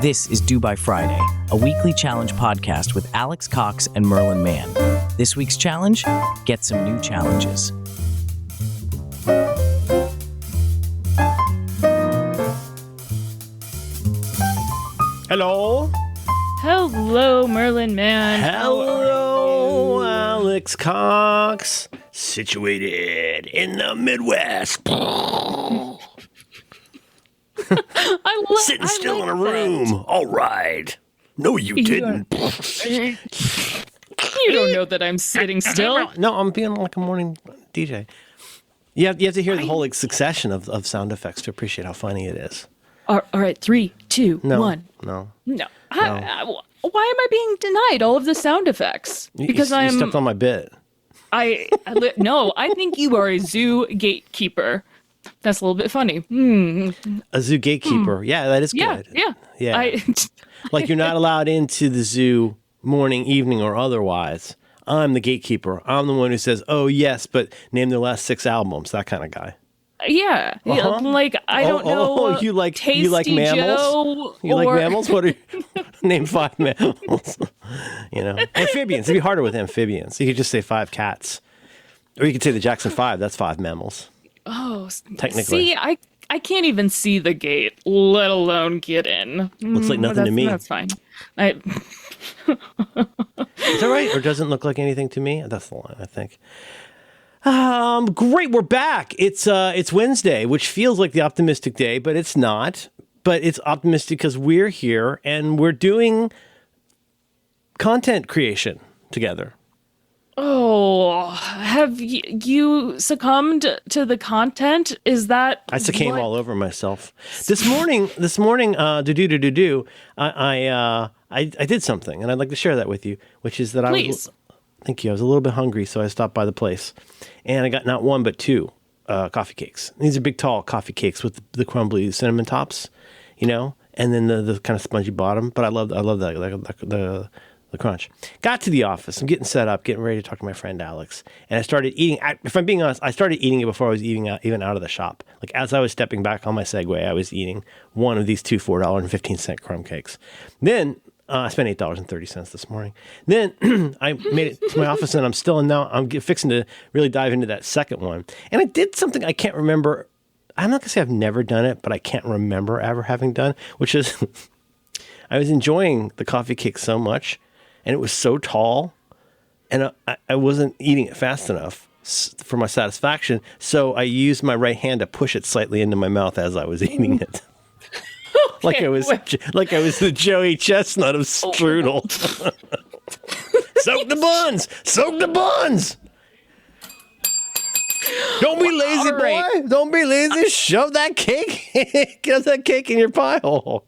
This is Due by Friday, a weekly challenge podcast with Alex Cox and Merlin Mann. This week's challenge: get some new challenges. Hello. Hello, Merlin Mann. Hello, Alex Cox. Situated in the Midwest. Sitting still in a room. All right. No, you didn't. You don't know that I'm sitting still. No, I'm being like a morning DJ. You have to hear the whole succession of sound effects to appreciate how funny it is. All right, 3, 2, No, 1. No. Why am I being denied all of the sound effects? Because you stepped on my bit. No, I think you are a zoo gatekeeper. That's a little bit funny. A zoo gatekeeper. Yeah, that is good. Yeah. Like you're not allowed into the zoo morning, evening, or otherwise. I'm the gatekeeper. I'm the one who says, oh, yes, but name their last 6 albums. That kind of guy. Yeah. Like, I don't know. Oh, you like Tasty mammals? Joe Like mammals? What are you? Name 5 mammals. Amphibians. It'd be harder with amphibians. You could just say 5 cats. Or you could say the Jackson 5. That's 5 mammals. Oh, technically. See, I can't even see the gate, let alone get in. Looks like nothing to me. That's fine. Is that right? Or doesn't look like anything to me? That's the line, I think. Great, we're back. It's Wednesday, which feels like the optimistic day, but it's not. But it's optimistic because we're here and we're doing content creation together. Oh, have you succumbed to the content? Is that I succumbed all over myself this morning? I did something, and I'd like to share that with you. Which is that Please. Thank you. I was a little bit hungry, so I stopped by the place, and I got not one but 2 coffee cakes. These are big, tall coffee cakes with the crumbly cinnamon tops, and then the kind of spongy bottom. But I love that the crunch. Got to the office. I'm getting set up, getting ready to talk to my friend Alex, and I started eating. If I'm being honest, I started eating it before I was even out of the shop. Like as I was stepping back on my Segway, I was eating one of these 2 $4.15 crumb cakes. Then I spent $8.30 this morning. Then I made it to my office, and I'm fixing to really dive into that second one. And I did something I can't remember. I'm not gonna say I've never done it, but I can't remember ever having done, which is I was enjoying the coffee cake so much, and it was so tall, and I wasn't eating it fast enough for my satisfaction. So I used my right hand to push it slightly into my mouth as I was eating it. Like I was the Joey Chestnut of strudel. Soak the buns. Don't be lazy, boy. Right. Don't be lazy. Shove that cake. Get that cake in your pie hole.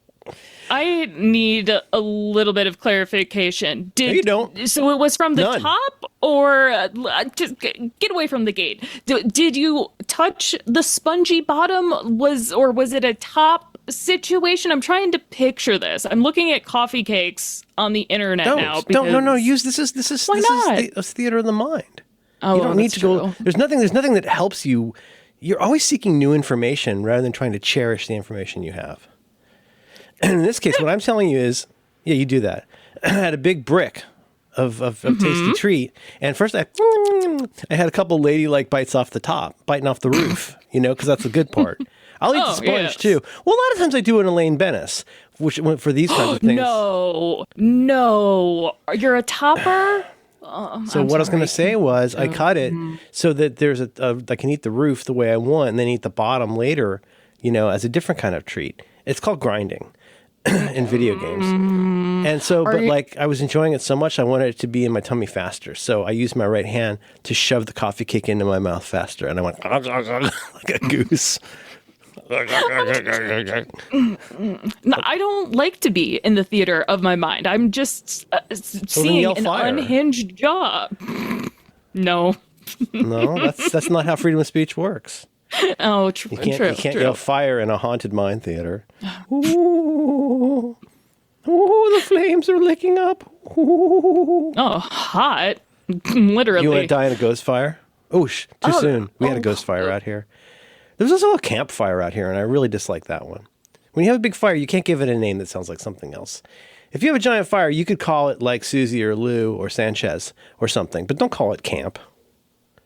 I need a little bit of clarification. No, you don't. So it was from the None. top, or just get away from the gate? Did you touch the spongy bottom? Was it a top situation? I'm trying to picture this. I'm looking at coffee cakes on the internet now. No. Use this is Why not? This theater of the mind. Oh, you don't need to go. true. There's nothing that helps you. You're always seeking new information rather than trying to cherish the information you have. And in this case, what I'm telling you is, yeah, you do that. I had a big brick of tasty treat, and first I had a couple ladylike bites off the top, biting off the roof, because that's the good part. I'll eat the sponge yes. too. Well, a lot of times I do an Elaine Bennis, which for these kinds of things. No, you're a topper. So what I was going to say was I cut it so that I can eat the roof the way I want, and then eat the bottom later, as a different kind of treat. It's called grinding in video games. And so, I was enjoying it so much, I wanted it to be in my tummy faster. So I used my right hand to shove the coffee cake into my mouth faster, and I went like a goose. No, I don't like to be in the theater of my mind. I'm just seeing an unhinged jaw. No. No, that's not how freedom of speech works. Oh, true. You can't yell fire in a haunted mine theater. Ooh, the flames are licking up. Ooh. Oh, hot. Literally. You want to die in a ghost fire? Too soon. We had a ghost fire out here. There's also a campfire out here, and I really dislike that one. When you have a big fire, you can't give it a name that sounds like something else. If you have a giant fire, you could call it like Susie or Lou or Sanchez or something, but don't call it camp.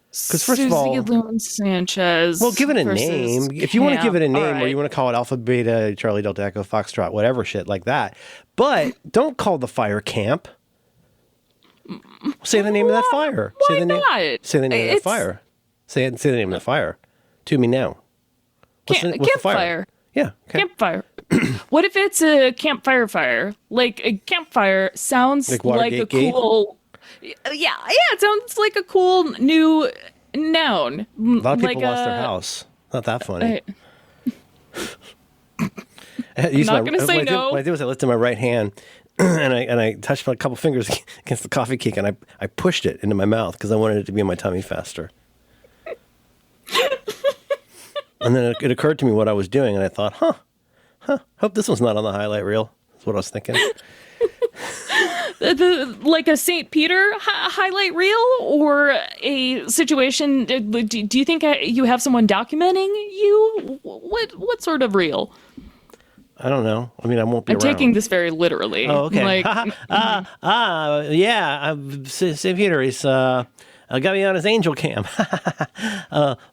Because first of all, Susie, Lou, and Sanchez. well, give it a name. If you want to give it a name, or you want to call it Alpha, Beta, Charlie, Delta, Echo, Foxtrot, whatever shit like that, but don't call the fire camp. Say the name of that fire. Why not? Say the name of that fire. Say the name of the fire to me now. What's the campfire. Yeah. Okay. Campfire. What if it's a campfire fire? Like a campfire sounds like a cool. Yeah, it sounds like a cool new noun. A lot of people lost their house. Not that funny. I'm not going to say no. What I did was I lifted my right hand and I touched my couple fingers against the coffee cake and I pushed it into my mouth because I wanted it to be in my tummy faster. And then it occurred to me what I was doing, and I thought, hope this one's not on the highlight reel. That's what I was thinking. Like a St. Peter highlight reel, or a situation? Do you think you have someone documenting you? What sort of reel? I don't know. I mean, I won't be I'm around. taking this very literally. Oh, okay. Like, yeah. St. Peter, he's got me on his angel cam.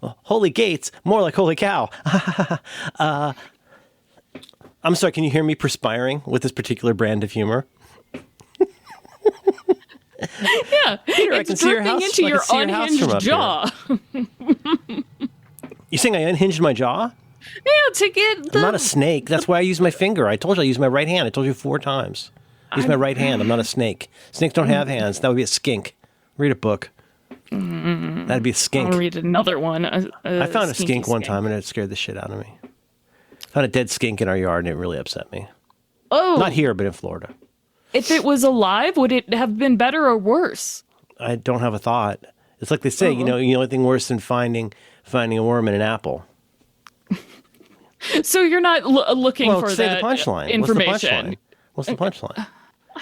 Holy gates, more like holy cow. I'm sorry, can you hear me perspiring with this particular brand of humor? Yeah, Peter, it's dripping into your unhinged jaw. You saying I unhinged my jaw? Yeah, to get the... I'm not a snake. That's why I use my finger. I told you I use my right hand. I told you 4 times. I use my right hand. I'm not a snake. Snakes don't have hands. That would be a skink. Read a book. That'd be a skink. I'll read another one. I found a skink one time and it scared the shit out of me. Found a dead skink in our yard and it really upset me. Oh. Not here, but in Florida. If it was alive, would it have been better or worse? I don't have a thought. It's like they say, the only thing worse than finding a worm in an apple. So you're not looking for say that the punchline. information. What's the punchline?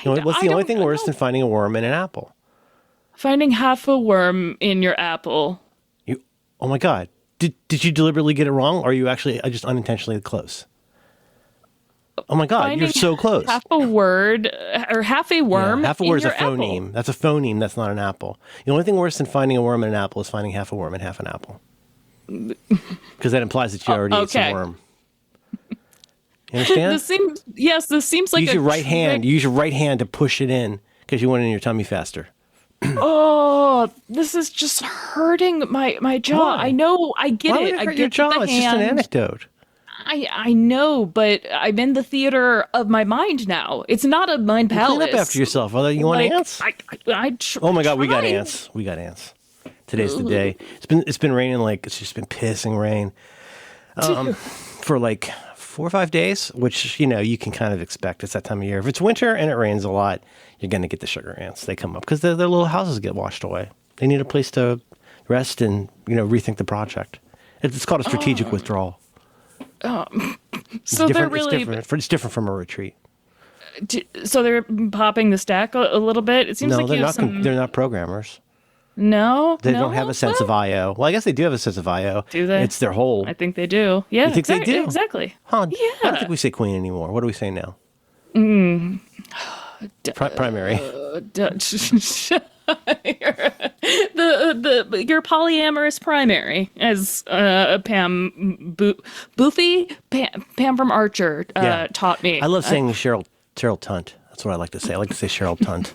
What's the only thing worse than finding a worm in an apple? Finding half a worm in your apple. Oh my God. Did you deliberately get it wrong, or are you actually just unintentionally close? Oh my God, you're so close. Half a word or half a worm. Yeah, half a word is a apple. phoneme. That's a phoneme. That's not an apple. The only thing worse than finding a worm in an apple is finding half a worm in half an apple. Because that implies that you already ate some worm. You understand? This seems like use your right hand. Use your right hand to push it in because you want it in your tummy faster. Oh, this is just hurting my jaw. Why? I know. I get Why would it. it I hurt get your jaw? the It's hand. just an anecdote. I know, but I'm in the theater of my mind now. It's not a mind palace. Clean up after yourself. Although you want ants? Oh my God, we got ants. We got ants. Today's the day. It's been raining it's just been pissing rain for like 4 or 5 days, which you can kind of expect. It's that time of year. If it's winter and it rains a lot, you're going to get the sugar ants. They come up because their little houses get washed away. They need a place to rest and rethink the project. It's called a strategic withdrawal. So they're really it's different from a retreat. So they're popping the stack a little bit. It seems like they're not programmers. No, they don't have a sense of IO. Well, I guess they do have a sense of IO. Do they? It's their whole. I think they do. Yeah, you think they do? Exactly. Huh? Yeah. I don't think we say queen anymore. What do we say now? Primary. Your polyamorous primary, as Pam from Archer taught me. I love saying Cheryl Tunt. That's what I like to say. I like to say Cheryl Tunt.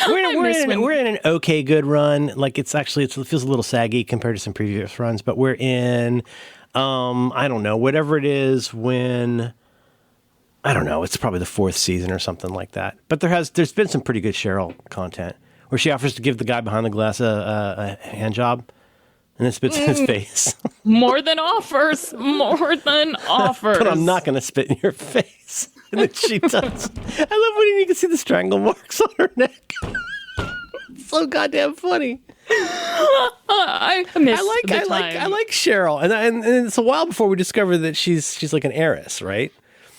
We're in an okay good run. Like it feels a little saggy compared to some previous runs, but we're in I don't know, whatever it is when I don't know, it's probably the 4th season or something like that. But there's been some pretty good Cheryl content where she offers to give the guy behind the glass a hand job and then spits in his face. More than offers. But I'm not going to spit in your face. And then she does. I love when you can see the strangle marks on her neck. It's so goddamn funny. I like Cheryl, and it's a while before we discover that she's like an heiress, right?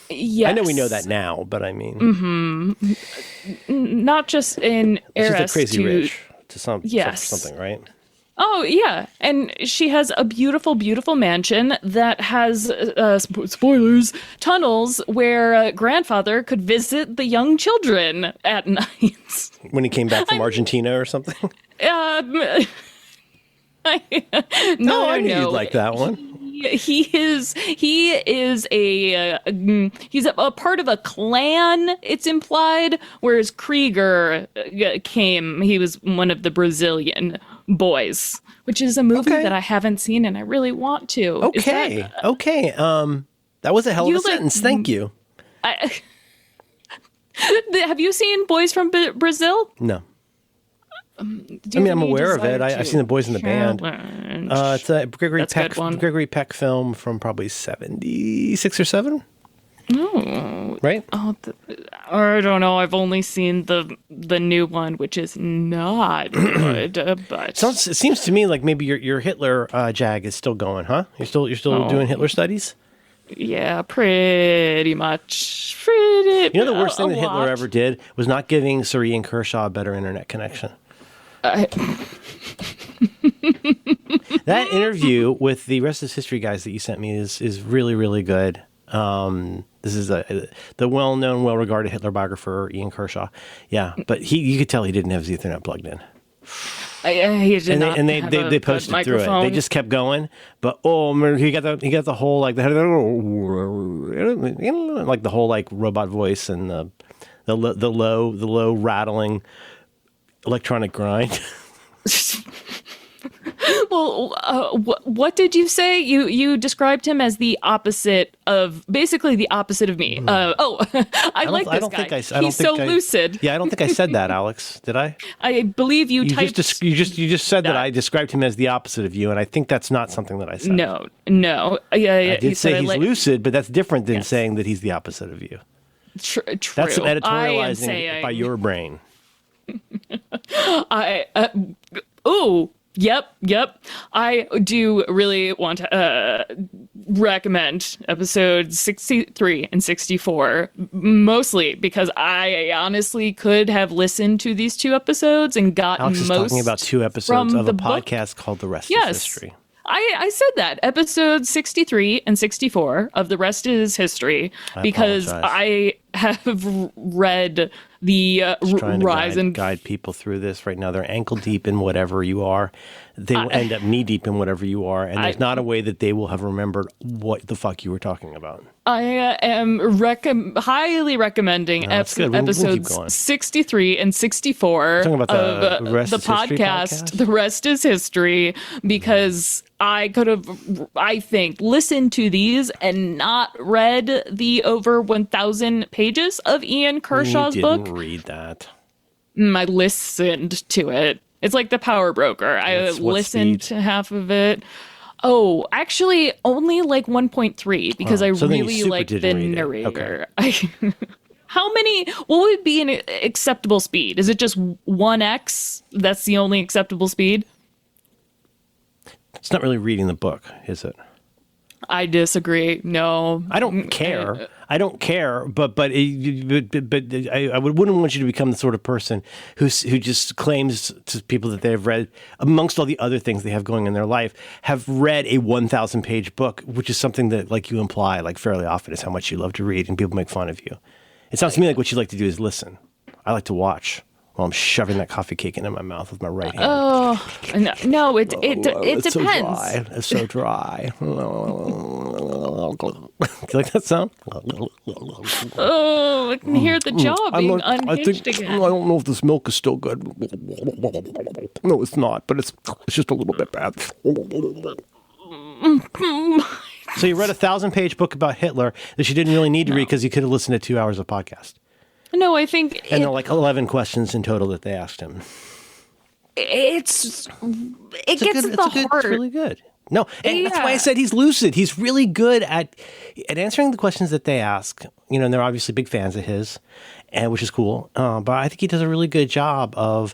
Yes. I know we know that now, but I mean, not just an heiress. She's a crazy rich to something, right? Oh, yeah. And she has a beautiful, beautiful mansion that has, spoilers, tunnels where grandfather could visit the young children at night. When he came back from Argentina or something? No, I knew you'd like that one. He's a part of a clan, it's implied, whereas Krieger he was one of the Brazilian boys, which is a movie that I haven't seen and I really want to. Okay. That was a hell of a sentence. Thank you. Have you seen Boys from Brazil? No. I'm aware of it. I've seen the Boys in the Band. It's a Gregory Peck film from probably 76 or 7. Oh, right. Oh, I don't know. I've only seen the new one, which is not good. But it seems to me like maybe your Hitler jag is still going, huh? You're still doing Hitler studies. Yeah, pretty much. The worst thing that Hitler ever did was not giving Sir Ian Kershaw a better internet connection. That interview with the Rest is History guys that you sent me is really, really good. This is the well-known, well-regarded Hitler biographer, Ian Kershaw. Yeah, but you could tell he didn't have his Ethernet plugged in. They posted through it. They just kept going. But he got the whole like the whole like robot voice and the low rattling electronic grind. Well, what did you say? You described him as basically the opposite of me. I like this guy. He's so lucid. Yeah, I don't think I said that, Alex. Did I? I believe you typed. You just said that I described him as the opposite of you, and I think that's not something that I said. No. I did say he's lucid, but that's different than saying that he's the opposite of you. True. That's some editorializing by your brain. Yep. I do really want to recommend episodes 63 and 64, mostly because I honestly could have listened to these two episodes and gotten Alex is talking about two episodes of a podcast called The Rest is History. I said that, episodes 63 and 64 of The Rest is History, because I have read the rise and guide people through this right now. They're ankle deep in whatever you are. They will end up knee deep in whatever you are, and there's not a way that they will have remembered what the fuck you were talking about. I am highly recommending episodes 63 and 64 of the podcast, The Rest is History, because I could have, I think, listened to these and not read the over 1,000 pages of Ian Kershaw's book. You didn't read that. I listened to it. It's like The Power Broker. I listened to half of it. Oh, actually, only like 1.3 because I really like the narrator. Okay. How many? What would be an acceptable speed? Is it just 1x? That's the only acceptable speed? It's not really reading the book, is it? I disagree. No, I don't care. I don't care, but I wouldn't want you to become the sort of person who just claims to people that they have read, amongst all the other things they have going in their life, have read a 1,000 page book, which is something that, like, you imply, like, fairly often is how much you love to read, and people make fun of you. It sounds to me like what you like to do is listen. I like to watch while I'm shoving that coffee cake into my mouth with my right hand. Oh, no, it it's depends. It's so dry. Do you like that sound? Oh, I can hear the jaw being unhinged again. I don't know if this milk is still good. No, it's not, but it's just a little bit bad. So you read a 1,000-page book about Hitler that you didn't really need to read because you could have listened to 2 hours of podcast. No, I think... And there are like 11 questions in total that they asked him. It gets at the heart. It's really good. No, and that's why I said he's lucid. He's really good at answering the questions that they ask. You know, and they're obviously big fans of his, which is cool. But I think he does a really good job of...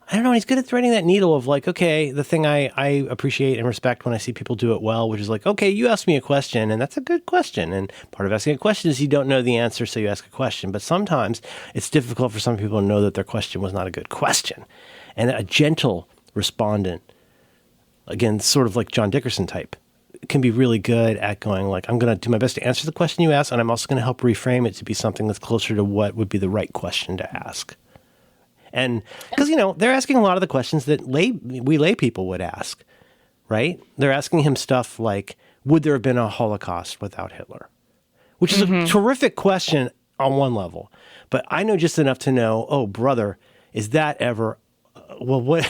I don't know, he's good at threading that needle of like, okay, the thing I appreciate and respect when I see people do it well, which is like, okay, you asked me a question, and that's a good question. And part of asking a question is you don't know the answer, so you ask a question. But sometimes it's difficult for some people to know that their question was not a good question. And a gentle respondent again, sort of like John Dickerson type, can be really good at going like, I'm going to do my best to answer the question you ask, and I'm also going to help reframe it to be something that's closer to what would be the right question to ask. And because, they're asking a lot of the questions that we lay people would ask, right? They're asking him stuff like, would there have been a Holocaust without Hitler? Which is a terrific question on one level. But I know just enough to know, oh, brother, is that ever, what?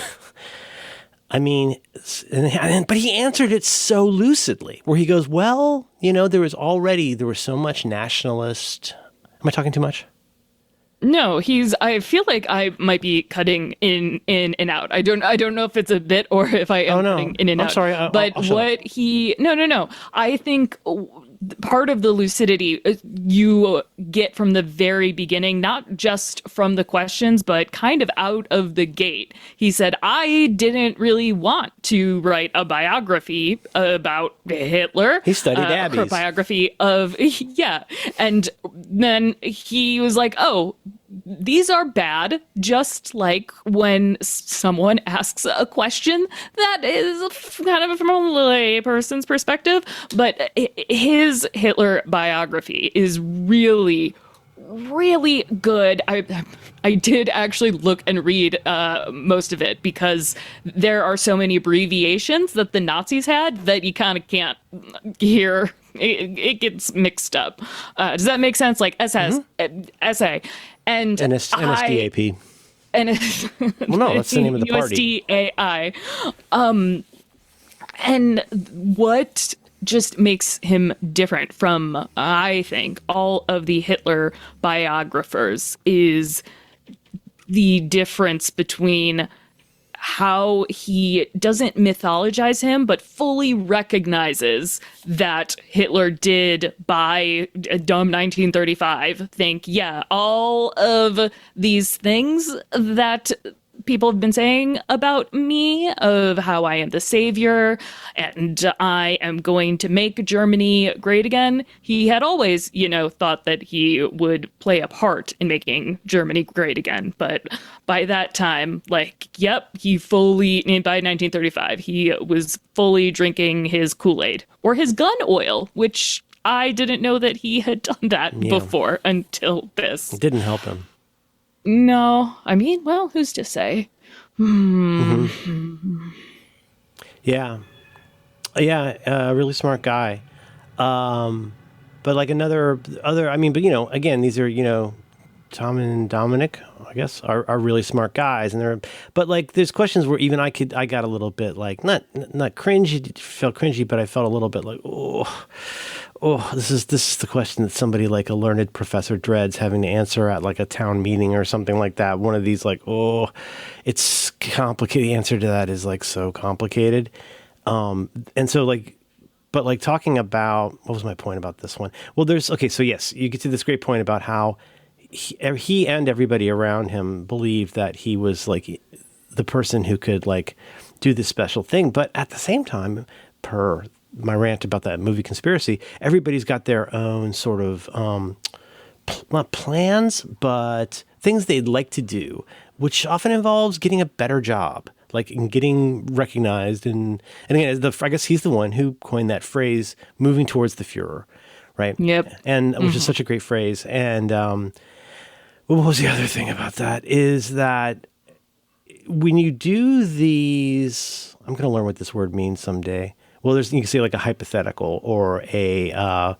I mean, but he answered it so lucidly, where he goes, well, there was so much nationalist. Am I talking too much? No, I feel like I might be cutting in and out. I don't know if it's a bit or if I am cutting in and out. I'm sorry. No. I think part of the lucidity you get from the very beginning, not just from the questions, but kind of out of the gate. He said, I didn't really want to write a biography about Hitler. He studied Abbeys. A biography of, yeah. And then he was like, oh, these are bad, just like when someone asks a question that is kind of from a lay person's perspective. But his Hitler biography is really, really good. I did actually look and read most of it because there are so many abbreviations that the Nazis had that you kind of can't hear. It gets mixed up. Does that make sense? Like essay. And NSDAP. Well, no, that's the name of the party. USDAI. And what just makes him different from, I think, all of the Hitler biographers is the difference between how he doesn't mythologize him, but fully recognizes that Hitler did, by a dumb 1935, think, yeah, all of these things that people have been saying about me, of how I am the savior and I am going to make Germany great again. He had always, thought that he would play a part in making Germany great again. But by that time, he fully, by 1935, he was fully drinking his Kool-Aid or his gun oil, which I didn't know that he had done that before until this. It didn't help him. No, I mean, well, who's to say? Yeah, really smart guy. But like again, these are, Tom and Dominic, I guess, are really smart guys, and there's questions where even I got a little bit like not cringy, felt cringy, but I felt a little bit like, this is the question that somebody like a learned professor dreads having to answer at like a town meeting or something like that. One of these it's complicated. The answer to that is like so complicated. And so but talking about, what was my point about this one? Well, so yes, you get to this great point about how he and everybody around him believed that he was like the person who could like do this special thing. But at the same time, per my rant about that movie Conspiracy, everybody's got their own sort of, not plans, but things they'd like to do, which often involves getting a better job, like in getting recognized. And again, I guess he's the one who coined that phrase, moving towards the Fuhrer, right? Yep. And which is such a great phrase. And what was the other thing about that is that when you do these, I'm going to learn what this word means someday. Well, you can say like a hypothetical or a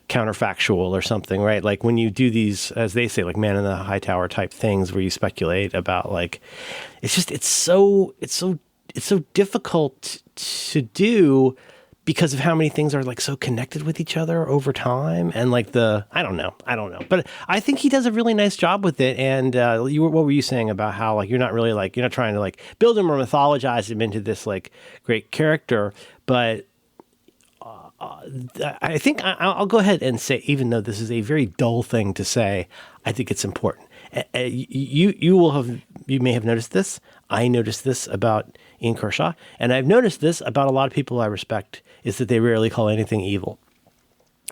counterfactual or something, right? Like when you do these, as they say, like man in the high tower type things where you speculate about like, it's so difficult to do because of how many things are like so connected with each other over time. And like I don't know. But I think he does a really nice job with it. And what were you saying about how like you're not trying to like build him or mythologize him into this like great character, but I think I'll go ahead and say, even though this is a very dull thing to say, I think it's important. You may have noticed this. I noticed this about Ian Kershaw, and I've noticed this about a lot of people I respect, is that they rarely call anything evil.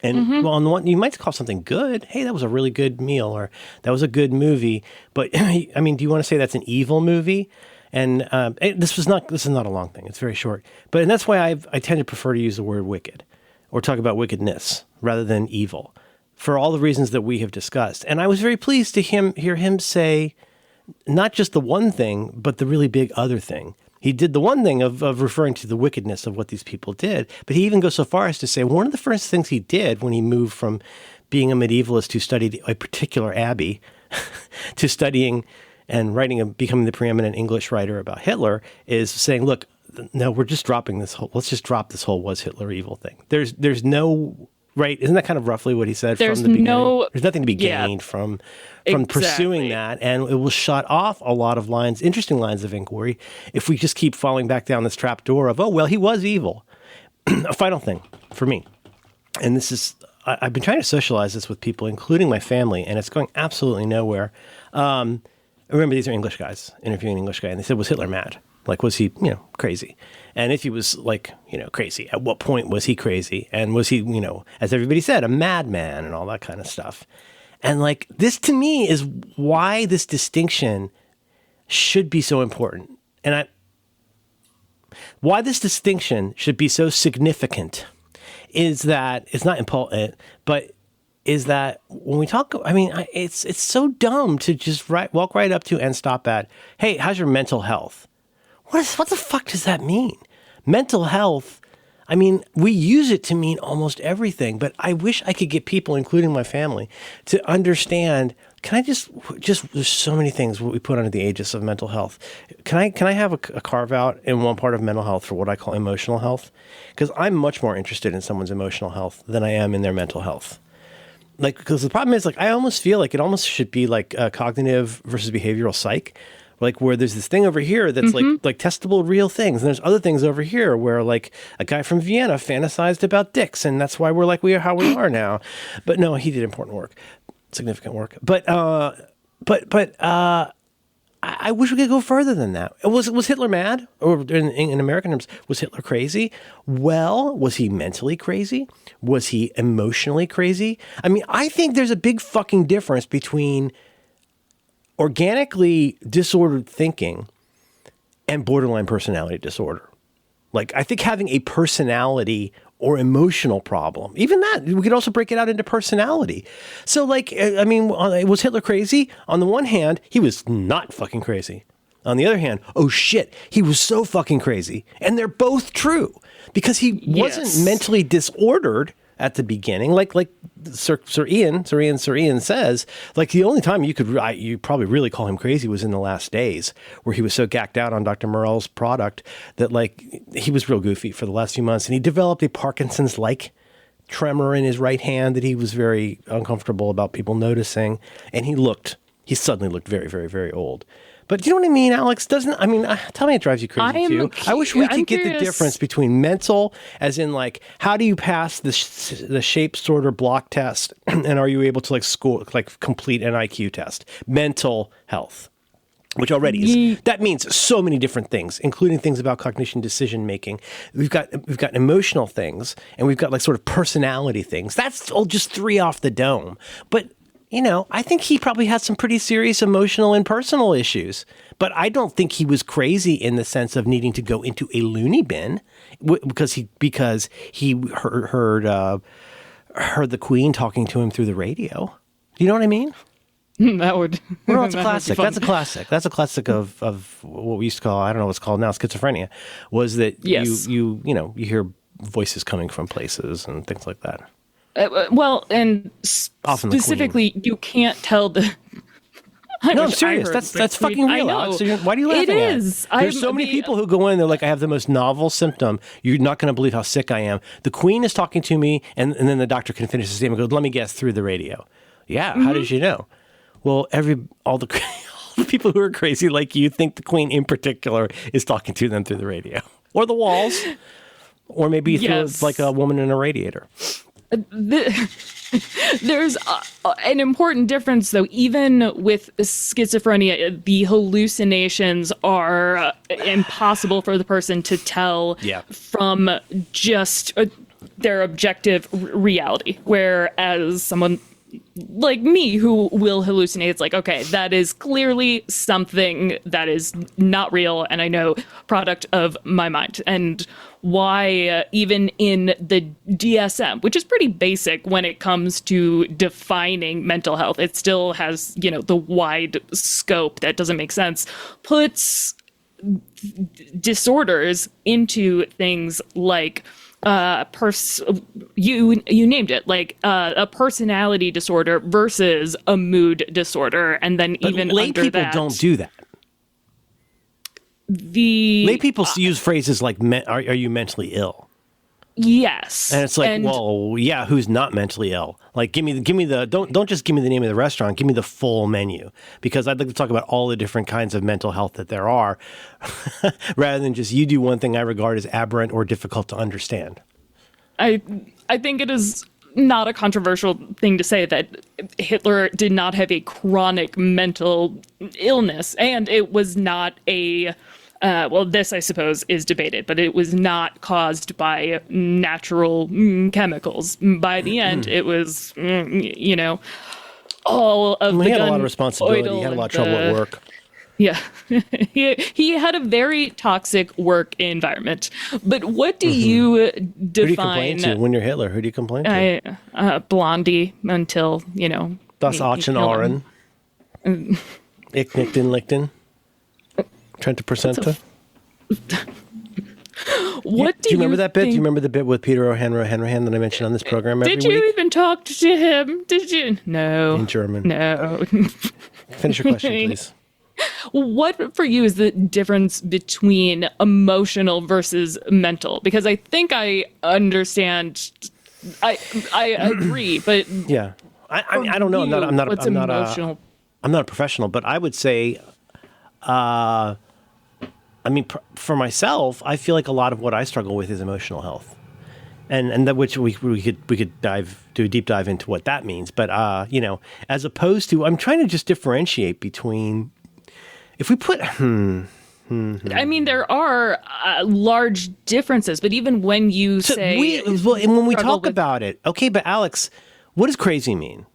And well, on the one, you might call something good. Hey, that was a really good meal, or that was a good movie. But I mean, do you want to say that's an evil movie? And this is not a long thing. It's very short. And that's why I tend to prefer to use the word wicked or talk about wickedness rather than evil for all the reasons that we have discussed. And I was very pleased to hear him say not just the one thing, but the really big other thing. He did the one thing of referring to the wickedness of what these people did, but he even goes so far as to say one of the first things he did when he moved from being a medievalist who studied a particular abbey to studying and writing and becoming the preeminent English writer about Hitler is saying, look, no, we're just dropping let's just drop this whole was Hitler evil thing. There's no, right? Isn't that kind of roughly what he said from the beginning? There's nothing to be gained from pursuing that. And it will shut off a lot of interesting lines of inquiry if we just keep falling back down this trap door of, oh, well, he was evil. A final thing for me, and this is, I've been trying to socialize this with people, including my family, and it's going absolutely nowhere. Remember, these are English guys interviewing an English guy, and they said, was Hitler mad? Like, was he, crazy? And if he was, crazy, at what point was he crazy? And was he, as everybody said, a madman and all that kind of stuff? And, this to me is why this distinction should be so important. And why this distinction should be so significant is that it's not important, but is that when we talk, it's so dumb to just walk right up to and stop at, hey, how's your mental health? What the fuck does that mean? Mental health, we use it to mean almost everything, but I wish I could get people, including my family, to understand, can I just there's so many things we put under the aegis of mental health. Can I have a carve out in one part of mental health for what I call emotional health? Because I'm much more interested in someone's emotional health than I am in their mental health. Because the problem is, I almost feel like it almost should be like cognitive versus behavioral psych, where there's this thing over here that's like testable real things, and there's other things over here where a guy from Vienna fantasized about dicks, and that's why we are how we are now. But no, he did important work, significant work. But I wish we could go further than that. Was Hitler mad? Or in American terms, was Hitler crazy? Well, was he mentally crazy? Was he emotionally crazy? I think there's a big fucking difference between organically disordered thinking and borderline personality disorder. I think having a personality or emotional problem, even that, we could also break it out into personality. So was Hitler crazy? On the one hand, he was not fucking crazy. On the other hand, oh shit, he was so fucking crazy. And they're both true because he wasn't mentally disordered at the beginning. Sir Ian says, the only time you probably really call him crazy was in the last days, where he was so gacked out on Dr. Morell's product that he was real goofy for the last few months. And he developed a Parkinson's-like tremor in his right hand that he was very uncomfortable about people noticing. And he suddenly looked very, very, very old. But do you know what I mean, Alex? Tell me it drives you crazy too. I wish we could get the difference between mental, as in how do you pass the shape sorter block test, and are you able to score complete an IQ test? Mental health, which already that means so many different things, including things about cognition, decision making. We've got emotional things, and we've got sort of personality things. That's all just three off the dome, but. I think he probably had some pretty serious emotional and personal issues, but I don't think he was crazy in the sense of needing to go into a loony bin because he heard the Queen talking to him through the radio. Do you know what I mean? That would. Well, that's a classic. That's a classic. That's a classic of what we used to call, I don't know what's called now, schizophrenia. Was that you hear voices coming from places and things like that. And specifically, you can't tell the. No, I'm serious. That's fucking real. Alex. So why are you laughing? It is. There's so many people who go in. They're like, I have the most novel symptom. You're not going to believe how sick I am. The Queen is talking to me, and then the doctor can finish his statement and goes, "Let me guess, through the radio." Yeah. How did you know? Well, all the people who are crazy like you think the Queen in particular is talking to them through the radio or the walls, or maybe through a woman in a radiator. There's an important difference, though. Even with schizophrenia, the hallucinations are impossible for the person to tell from just their objective reality. Whereas someone like me who will hallucinate, it's like, okay, that is clearly something that is not real, and I know product of my mind. And why even in the DSM, which is pretty basic when it comes to defining mental health, it still has, the wide scope that doesn't make sense, puts disorders into things like you named it, like a personality disorder versus a mood disorder, and then but even lay under people that, don't do that. Lay people use phrases like "Are you mentally ill?" Yes, and it's like, well, yeah, who's not mentally ill? Like, give me the don't just give me the name of the restaurant, give me the full menu, because I'd like to talk about all the different kinds of mental health that there are, rather than just you do one thing I regard as aberrant or difficult to understand. I think it is not a controversial thing to say that Hitler did not have a chronic mental illness, and it was not a this, I suppose, is debated, but it was not caused by natural chemicals. By the end, it was, all of the he had a lot of responsibility. He had a lot of trouble at work. Yeah, he had a very toxic work environment. But what do you define? Who do you complain to when you're Hitler? Who do you complain to? Blondie until, Das Achen Aren. Ich nicht den Lichten. Trenta Percenta. What do you remember that bit? think? Do you remember the bit with Peter O'Hanrahan that I mentioned on this program every week? Did you even talk to him? Did you? No. In German. No. Finish your question, please. What for you is the difference between emotional versus mental? Because I think I understand. I agree, but yeah, I don't know. I'm not a professional, but I would say. For myself, I feel like a lot of what I struggle with is emotional health, and that which we could do a deep dive into what that means. But as opposed to, I'm trying to just differentiate between if we put. I mean, there are large differences, but even when you say and when we talk about it, okay, but Alex, what does crazy mean?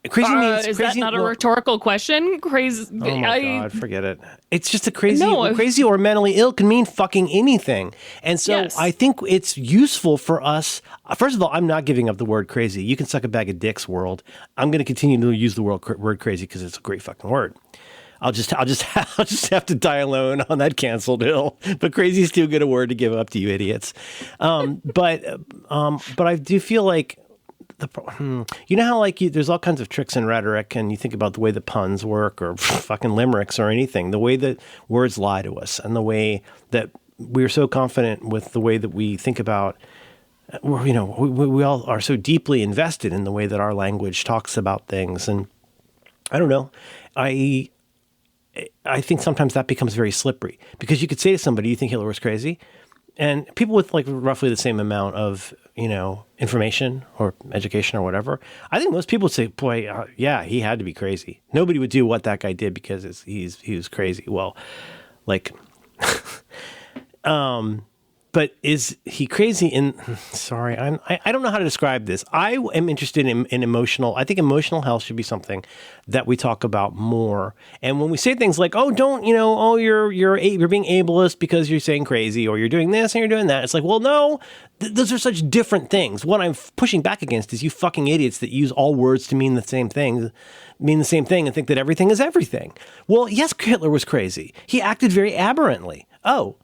Crazy means is crazy, that not a rhetorical question? Crazy. Oh my God, forget it. It's just a crazy. Crazy or mentally ill can mean fucking anything, and so yes. I think it's useful for us. First of all, I'm not giving up the word crazy. You can suck a bag of dicks, world. I'm going to continue to use the word crazy because it's a great fucking word. I'll just have to die alone on that canceled hill. But crazy is too good a word to give up to you idiots. But I do feel like. You know how there's all kinds of tricks in rhetoric, and you think about the way the puns work, or fucking limericks, or anything. The way that words lie to us, and the way that we're so confident with the way that we think about. We all are so deeply invested in the way that our language talks about things, and I don't know. I think sometimes that becomes very slippery, because you could say to somebody, "You think Hitler was crazy?" And people with roughly the same amount of, information or education or whatever, I think most people would say, boy, yeah, he had to be crazy. Nobody would do what that guy did because he was crazy. Well, but is he crazy sorry, I don't know how to describe this. I am interested in emotional. I think emotional health should be something that we talk about more. And when we say things like, oh, don't, you're being ableist because you're saying crazy, or you're doing this and you're doing that. It's like, well, no, those are such different things. What I'm pushing back against is you fucking idiots that use all words to mean the same thing and think that everything is everything. Well, yes, Hitler was crazy. He acted very aberrantly. Oh,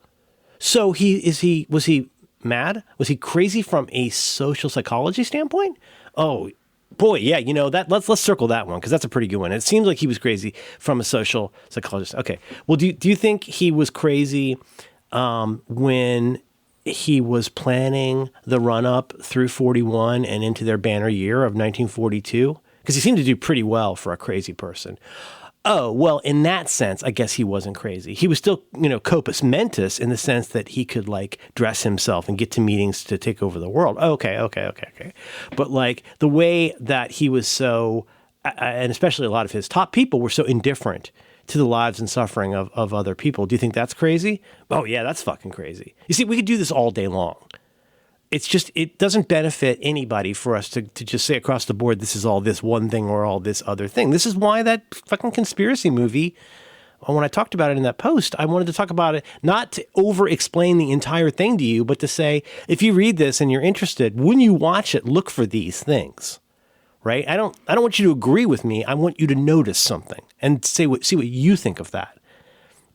so was he mad? Was he crazy from a social psychology standpoint? Oh, boy, yeah, that let's circle that one, because that's a pretty good one. It seems like he was crazy from a social psychologist. Okay, well, do you think he was crazy when he was planning the run up through 41 and into their banner year of 1942? Because he seemed to do pretty well for a crazy person. Oh, well, in that sense, I guess he wasn't crazy. He was still, corpus mentis, in the sense that he could dress himself and get to meetings to take over the world. Okay. But the way that he was so, and especially a lot of his top people were so indifferent to the lives and suffering of other people. Do you think that's crazy? Oh yeah, that's fucking crazy. You see, we could do this all day long. it's just, it doesn't benefit anybody for us to just say across the board, this is all this one thing or all this other thing. This is why that fucking conspiracy movie, when I talked about it in that post, I wanted to talk about it, not to over explain the entire thing to you, but to say, if you read this and you're interested, when you watch it, look for these things, right? I don't want you to agree with me. I want you to notice something and see what you think of that.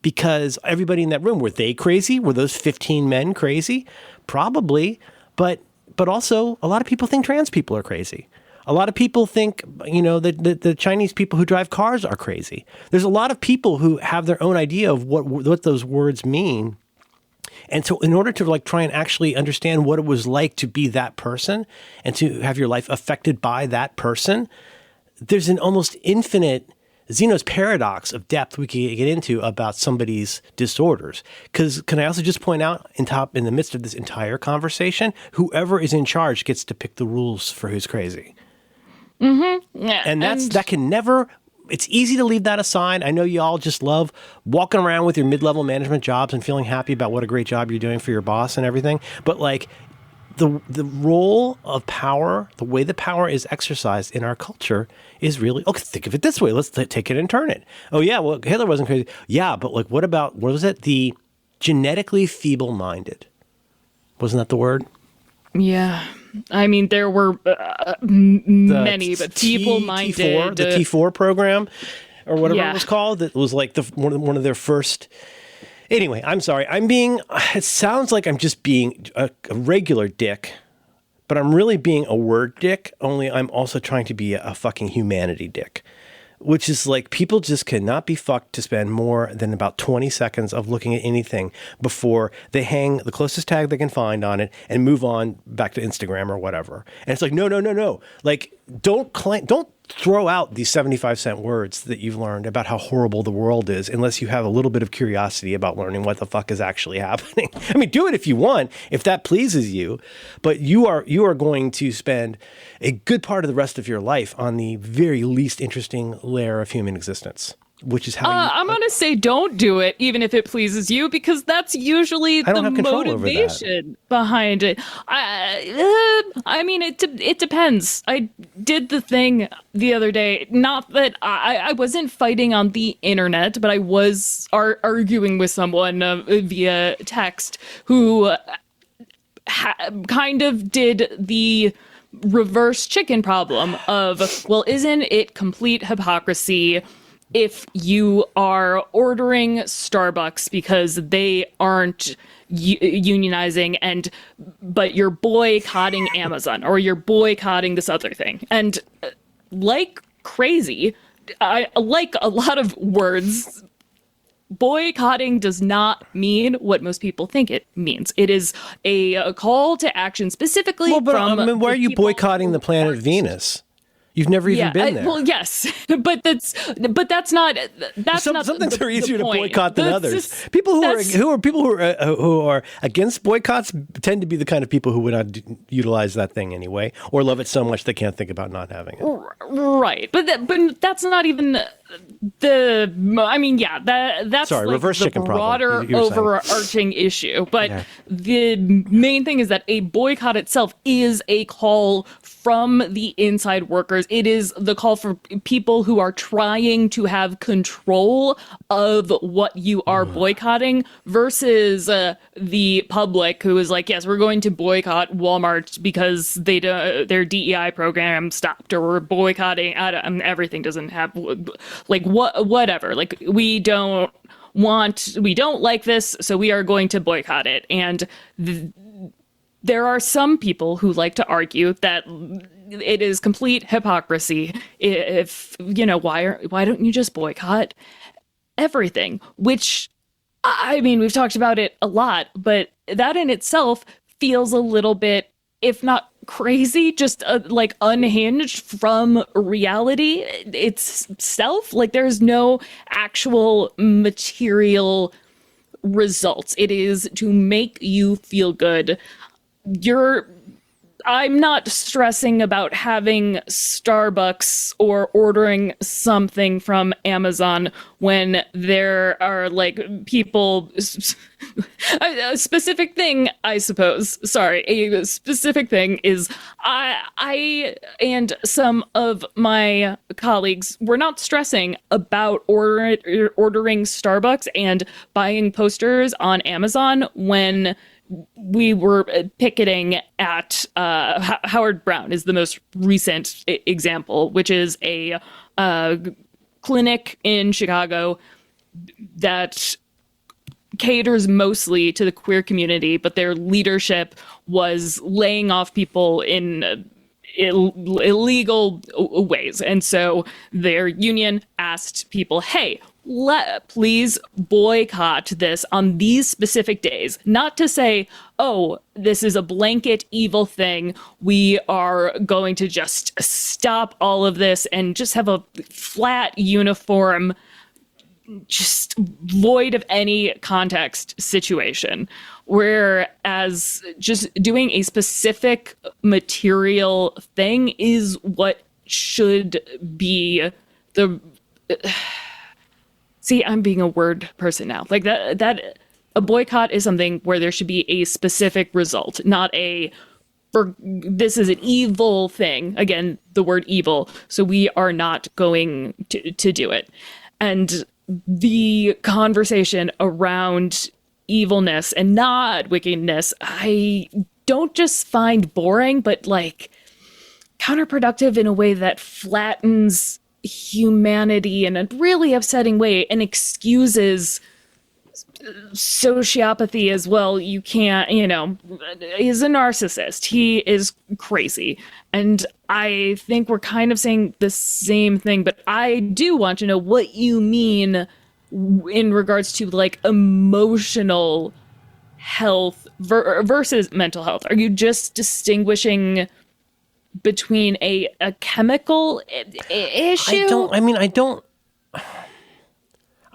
Because everybody in that room, were they crazy? Were those 15 men crazy? Probably. But also, a lot of people think trans people are crazy. A lot of people think, that the Chinese people who drive cars are crazy. There's a lot of people who have their own idea of what those words mean. And so in order to try and actually understand what it was like to be that person and to have your life affected by that person, there's an almost infinite Zeno's paradox of depth we can get into about somebody's disorders. Because can I also just point out in the midst of this entire conversation, whoever is in charge gets to pick the rules for who's crazy. Mm-hmm. Yeah, and that can never, it's easy to leave that aside. I know you all just love walking around with your mid-level management jobs and feeling happy about what a great job you're doing for your boss and everything. But the role of power, the way the power is exercised in our culture is really, think of it this way. Let's take it and turn it. Oh yeah, well, Hitler wasn't crazy. Yeah, but what was it? The genetically feeble-minded. Wasn't that the word? Yeah. I mean, there were many, but feeble-minded. The T4 program or whatever it was called. That was like one of their first. Anyway, I'm sorry. It sounds like I'm just being a regular dick, but I'm really being a word dick, only I'm also trying to be a fucking humanity dick, which is like people just cannot be fucked to spend more than about 20 seconds of looking at anything before they hang the closest tag they can find on it and move on back to Instagram or whatever. And it's like, no. Like, don't throw out these 75-cent words that you've learned about how horrible the world is unless you have a little bit of curiosity about learning what the fuck is actually happening. I mean, do it if you want, if that pleases you, but you are going to spend a good part of the rest of your life on the very least interesting layer of human existence, which is how I'm going to say don't do it, even if it pleases you, because that's usually the motivation behind it. I mean, it depends. I did the thing the other day, not that I wasn't fighting on the internet, but I was arguing with someone via text who kind of did the reverse chicken problem of, well, isn't it complete hypocrisy if you are ordering Starbucks because they aren't unionizing but you're boycotting Amazon or you're boycotting this other thing? And like crazy, I like a lot of words. Boycotting does not mean what most people think it means. It is a call to action specifically from why are you boycotting the planet Venus? You've never even been there. Well, yes, but that's not some things are easier to boycott than others. People who are against boycotts tend to be the kind of people who would not utilize that thing anyway, or love it so much they can't think about not having it. Right, but that's not even the. I mean, that's reverse chicken broader overarching issue. But the main thing is that a boycott itself is a call from the inside workers. It is the call for people who are trying to have control of what you are boycotting versus the public who is like, yes, we're going to boycott Walmart because their DEI program stopped, or we're boycotting everything doesn't have whatever. Like, we don't like this, so we are going to boycott it. And there are some people who like to argue that it is complete hypocrisy if, why don't you just boycott everything? Which, I mean, we've talked about it a lot, but that in itself feels a little bit, if not crazy, just unhinged from reality itself. Like, there's no actual material results. It is to make you feel good. I'm not stressing about having Starbucks or ordering something from Amazon when there are like people. A specific thing, I suppose. Sorry, a specific thing is I and some of my colleagues were not stressing about ordering Starbucks and buying posters on Amazon when we were picketing at Howard Brown is the most recent example, which is a clinic in Chicago that caters mostly to the queer community, but their leadership was laying off people in illegal ways. And so their union asked people, hey, please boycott this on these specific days. Not to say, oh, this is a blanket evil thing. We are going to just stop all of this and just have a flat, uniform, just void of any context situation. Whereas just doing a specific material thing is what should be the... See, I'm being a word person now. Like that a boycott is something where there should be a specific result, not this is an evil thing. Again, the word evil. So we are not going to do it. And the conversation around evilness and not wickedness, I don't just find boring, but like counterproductive in a way that flattens humanity in a really upsetting way and excuses sociopathy as well. You can't, he's a narcissist. He is crazy. And I think we're kind of saying the same thing, but I do want to know what you mean in regards to like emotional health versus mental health. Are you just distinguishing between a chemical issue?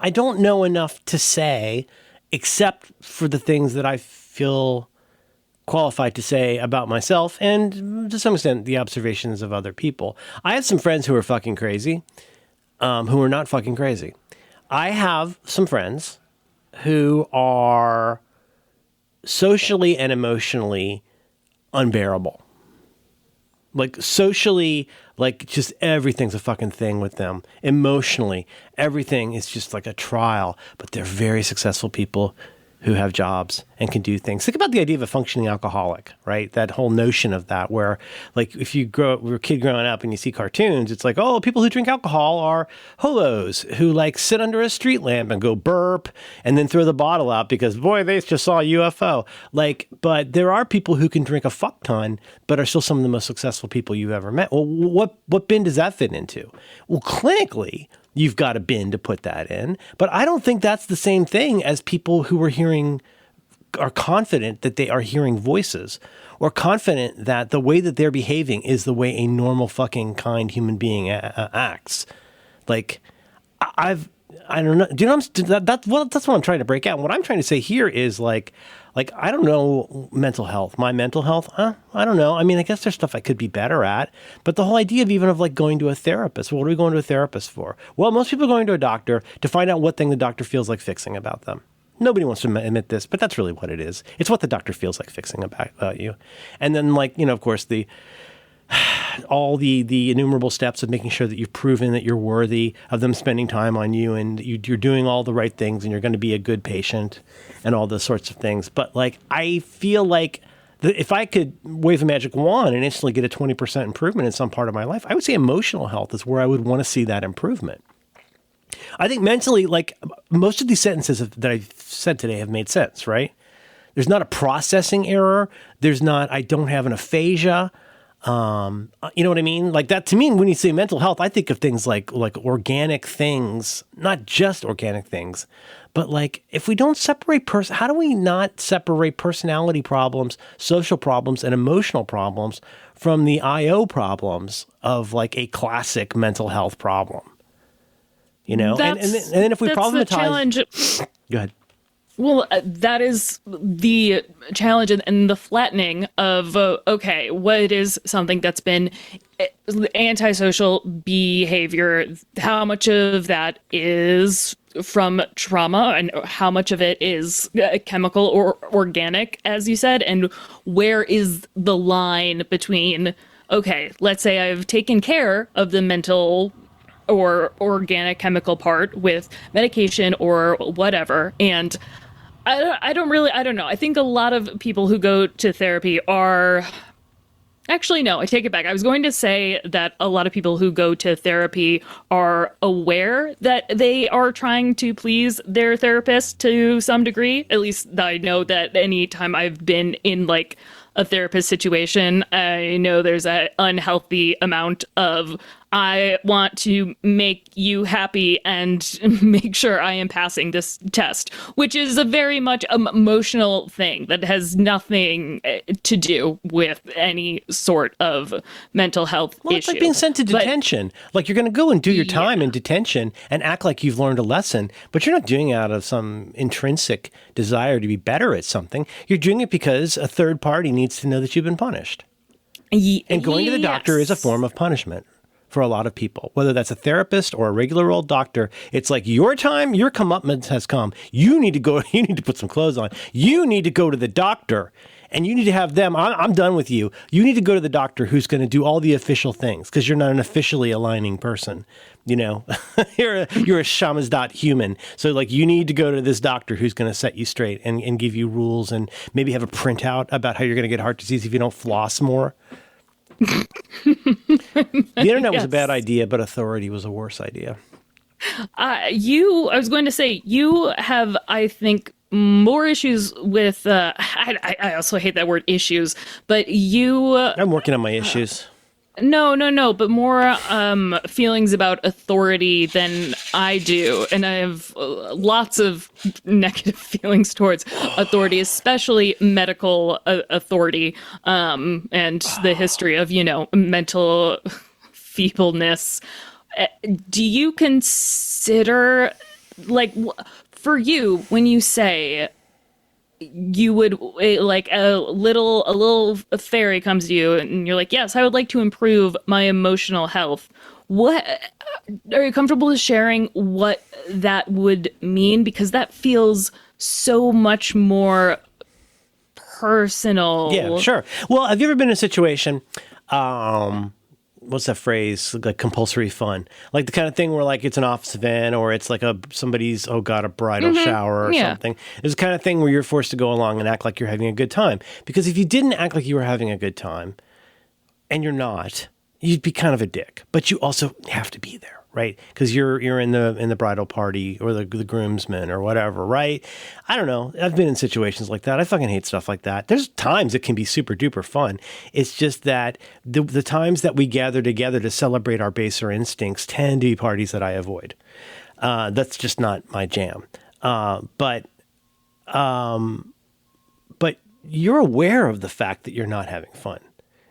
I don't know enough to say, except for the things that I feel qualified to say about myself and to some extent the observations of other people. I have some friends who are fucking crazy, who are not fucking crazy. I have some friends who are socially and emotionally unbearable. Like socially, like just everything's a fucking thing with them. Emotionally, everything is just like a trial. But they're very successful people who have jobs and can do things. Think about the idea of a functioning alcoholic, right? That whole notion of that, where like if you're a kid growing up and you see cartoons, it's like, oh, people who drink alcohol are holos who like sit under a street lamp and go burp and then throw the bottle out because boy, they just saw a UFO. Like, but there are people who can drink a fuck ton, but are still some of the most successful people you've ever met. Well, what bin does that fit into? Well, clinically, you've got a bin to put that in. But I don't think that's the same thing as people who are confident that they are hearing voices or confident that the way that they're behaving is the way a normal fucking kind human being acts. Like, I don't know. Do you know that's what I'm trying to break out. And what I'm trying to say here is like, I don't know mental health. My mental health, I don't know. I mean, I guess there's stuff I could be better at. But the whole idea of even of like going to a therapist, what are we going to a therapist for? Well, most people are going to a doctor to find out what thing the doctor feels like fixing about them. Nobody wants to admit this, but that's really what it is. It's what the doctor feels like fixing about you. And then like, of course, all the innumerable steps of making sure that you've proven that you're worthy of them spending time on you and you're doing all the right things and you're going to be a good patient and all those sorts of things. But like, I feel like if I could wave a magic wand and instantly get a 20% improvement in some part of my life, I would say emotional health is where I would want to see that improvement. I think mentally, like most of these sentences that I've said today have made sense, right? There's not a processing error. There's not, I don't have an aphasia. You know what I mean? Like that to me, when you say mental health, I think of things like organic things, not just organic things, but like if we don't separate how do we not separate personality problems, social problems, and emotional problems from the IO problems of like a classic mental health problem? And then if we problematize, challenge. Go ahead. Well, that is the challenge and the flattening of, okay, what is something that's been antisocial behavior? How much of that is from trauma and how much of it is chemical or organic, as you said? And where is the line between, okay, let's say I've taken care of the mental or organic chemical part with medication or whatever, and I don't know. I think a lot of people who go to therapy are... Actually, no, I take it back. I was going to say that a lot of people who go to therapy are aware that they are trying to please their therapist to some degree. At least I know that anytime I've been in like a therapist situation, I know there's an unhealthy amount of, I want to make you happy and make sure I am passing this test, which is a very much emotional thing that has nothing to do with any sort of mental health issue. It's like being sent to detention. Like you're going to go and do your time in detention and act like you've learned a lesson, but you're not doing it out of some intrinsic desire to be better at something. You're doing it because a third party needs to know that you've been punished. And going to the doctor is a form of punishment for a lot of people, whether that's a therapist or a regular old doctor. It's like your time, your comeuppance has come. You need to go, you need to put some clothes on. You need to go to the doctor and you need to have them. I'm done with you. You need to go to the doctor who's going to do all the official things because you're not an officially aligning person. You know, you're a shamazdat human. So like you need to go to this doctor who's going to set you straight and give you rules and maybe have a printout about how you're going to get heart disease if you don't floss more. The internet was a bad idea, but authority was a worse idea. I was going to say, you have, I think, more issues with, I also hate that word issues, but you... I'm working on my issues. No, but more feelings about authority than I do. And I have lots of negative feelings towards authority, especially medical authority, and the history of, mental feebleness. Do you consider, like, for you, when you say... you would like a little fairy comes to you and you're like, yes, I would like to improve my emotional health. What are you comfortable sharing what that would mean? Because that feels so much more personal. Yeah, sure. Well, have you ever been in a situation, what's that phrase? Like compulsory fun, like the kind of thing where like it's an office event or it's like somebody's, a bridal shower or something. It's the kind of thing where you're forced to go along and act like you're having a good time. Because if you didn't act like you were having a good time and you're not, you'd be kind of a dick, but you also have to be there. Right, because you're in the bridal party or the groomsmen or whatever, right? I don't know. I've been in situations like that. I fucking hate stuff like that. There's times it can be super duper fun. It's just that the times that we gather together to celebrate our baser instincts tend to be parties that I avoid. That's just not my jam. But you're aware of the fact that you're not having fun.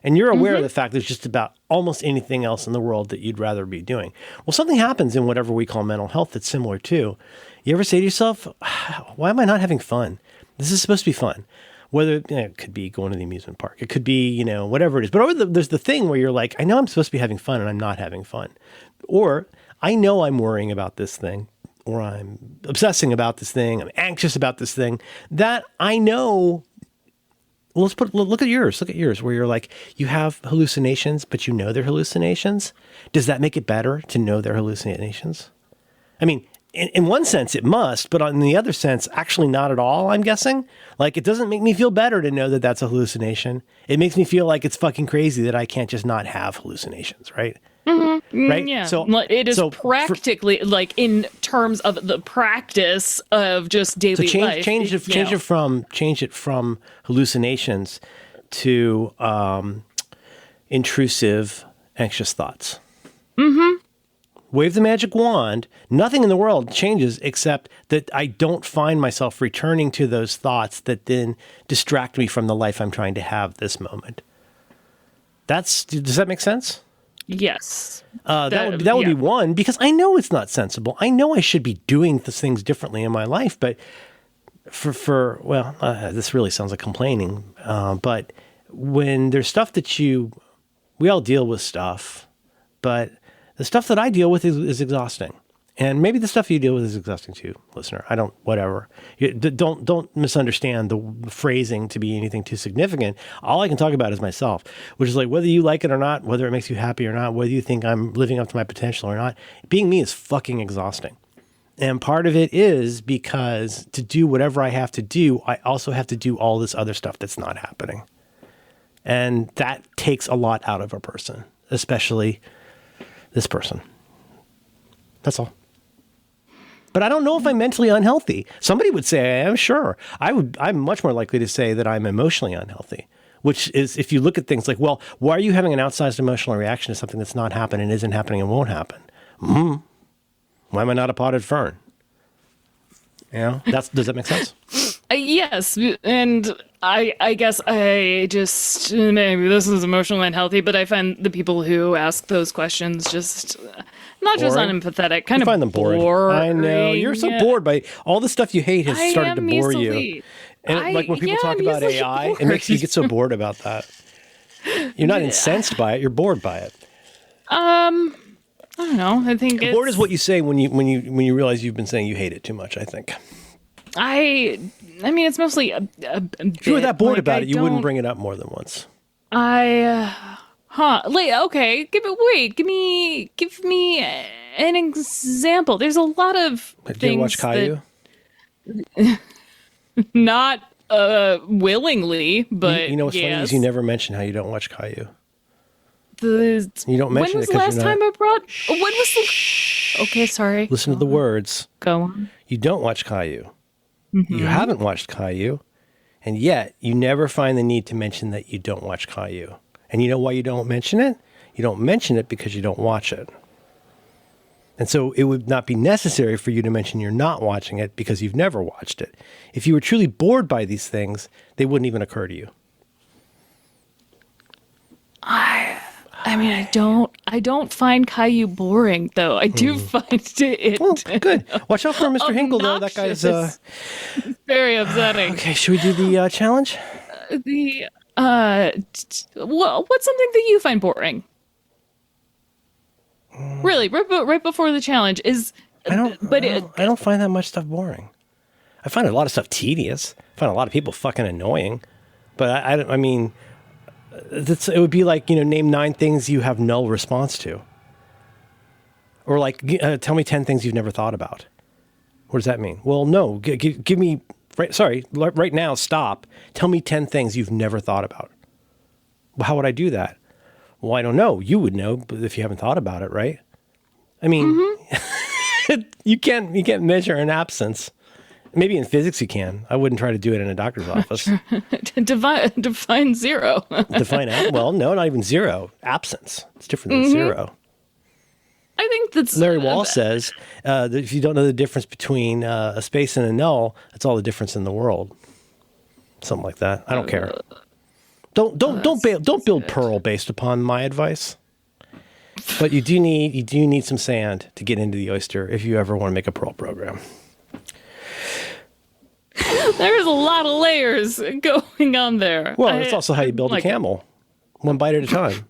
And you're aware of the fact there's just about almost anything else in the world that you'd rather be doing. Well, something happens in whatever we call mental health that's similar too. You ever say to yourself, why am I not having fun? This is supposed to be fun. Whether it could be going to the amusement park. It could be, whatever it is. But there's the thing where you're like, I know I'm supposed to be having fun and I'm not having fun. Or I know I'm worrying about this thing. Or I'm obsessing about this thing. I'm anxious about this thing. That I know... Well, look at yours. Look at yours, where you're like, you have hallucinations, but you know they're hallucinations. Does that make it better to know they're hallucinations? I mean, in one sense, it must, but in the other sense, actually not at all, I'm guessing. Like, it doesn't make me feel better to know that that's a hallucination. It makes me feel like it's fucking crazy that I can't just not have hallucinations, right? Right? Yeah. So it is practically like in terms of the practice of just daily life. Change it from hallucinations to intrusive, anxious thoughts. Wave the magic wand. Nothing in the world changes except that I don't find myself returning to those thoughts that then distract me from the life I'm trying to have this moment. Does that make sense? Yes. That would be one, because I know it's not sensible. I know I should be doing things differently in my life, but this really sounds like complaining, but when there's stuff that we all deal with stuff, but the stuff that I deal with is exhausting. And maybe the stuff you deal with is exhausting too, listener. Whatever. Don't misunderstand the phrasing to be anything too significant. All I can talk about is myself, which is like whether you like it or not, whether it makes you happy or not, whether you think I'm living up to my potential or not, being me is fucking exhausting. And part of it is because to do whatever I have to do, I also have to do all this other stuff that's not happening. And that takes a lot out of a person, especially this person. That's all. But I don't know if I'm mentally unhealthy. Somebody would say I am, sure. I'm much more likely to say that I'm emotionally unhealthy, which is if you look at things like, well, why are you having an outsized emotional reaction to something that's not happening, isn't happening, and won't happen? Why am I not a potted fern? Does that make sense? Yes, and I guess I just, maybe this is emotionally unhealthy, but I find the people who ask those questions just not boring. Just unempathetic, kind you of find them boring. I know. You're so bored by all the stuff you hate has started to bore you. And like when people talk about AI, bored. It makes you get so bored about that. You're not incensed by it, you're bored by it. I don't know. I think bored is what you say when you realize you've been saying you hate it too much, I think. I mean, it's mostly a if you were that bored about it, you wouldn't bring it up more than once. Okay. Give me an example. There's a lot of things. Did you watch Caillou? Not willingly, but you know what's funny is you never mention how you don't watch Caillou. You don't mention when was it the last time I brought? Shh. When was the? Okay, sorry. Listen to the words. Go on. You don't watch Caillou. Mm-hmm. You haven't watched Caillou, and yet you never find the need to mention that you don't watch Caillou. And you know why you don't mention it? You don't mention it because you don't watch it. And so it would not be necessary for you to mention you're not watching it because you've never watched it. If you were truly bored by these things, they wouldn't even occur to you. I mean, I don't find Caillou boring, though. I do find it. Well, good. Watch out for Mr. Hinkle, though. That guy's very upsetting. Okay, should we do the challenge? Well, what's something that you find boring? Really, right before the challenge is. I don't find that much stuff boring. I find a lot of stuff tedious. I find a lot of people fucking annoying. But I mean. It would be like, name 9 things you have null response to. Or like, tell me 10 things you've never thought about. What does that mean? Well, no, give me, right now, stop. Tell me 10 things you've never thought about. Well, how would I do that? Well, I don't know. You would know if you haven't thought about it, right? I mean, you can't measure an absence. Maybe in physics you can. I wouldn't try to do it in a doctor's office. Define zero. Well, no, not even zero. Absence. It's different than zero. I think that's... Larry Wall says that if you don't know the difference between a space and a null, that's all the difference in the world. Something like that. I don't care. Don't build Perl based upon my advice. But you do need some sand to get into the oyster if you ever want to make a Perl program. There's a lot of layers going on there. Well, it's also how you build a camel. One bite at a time.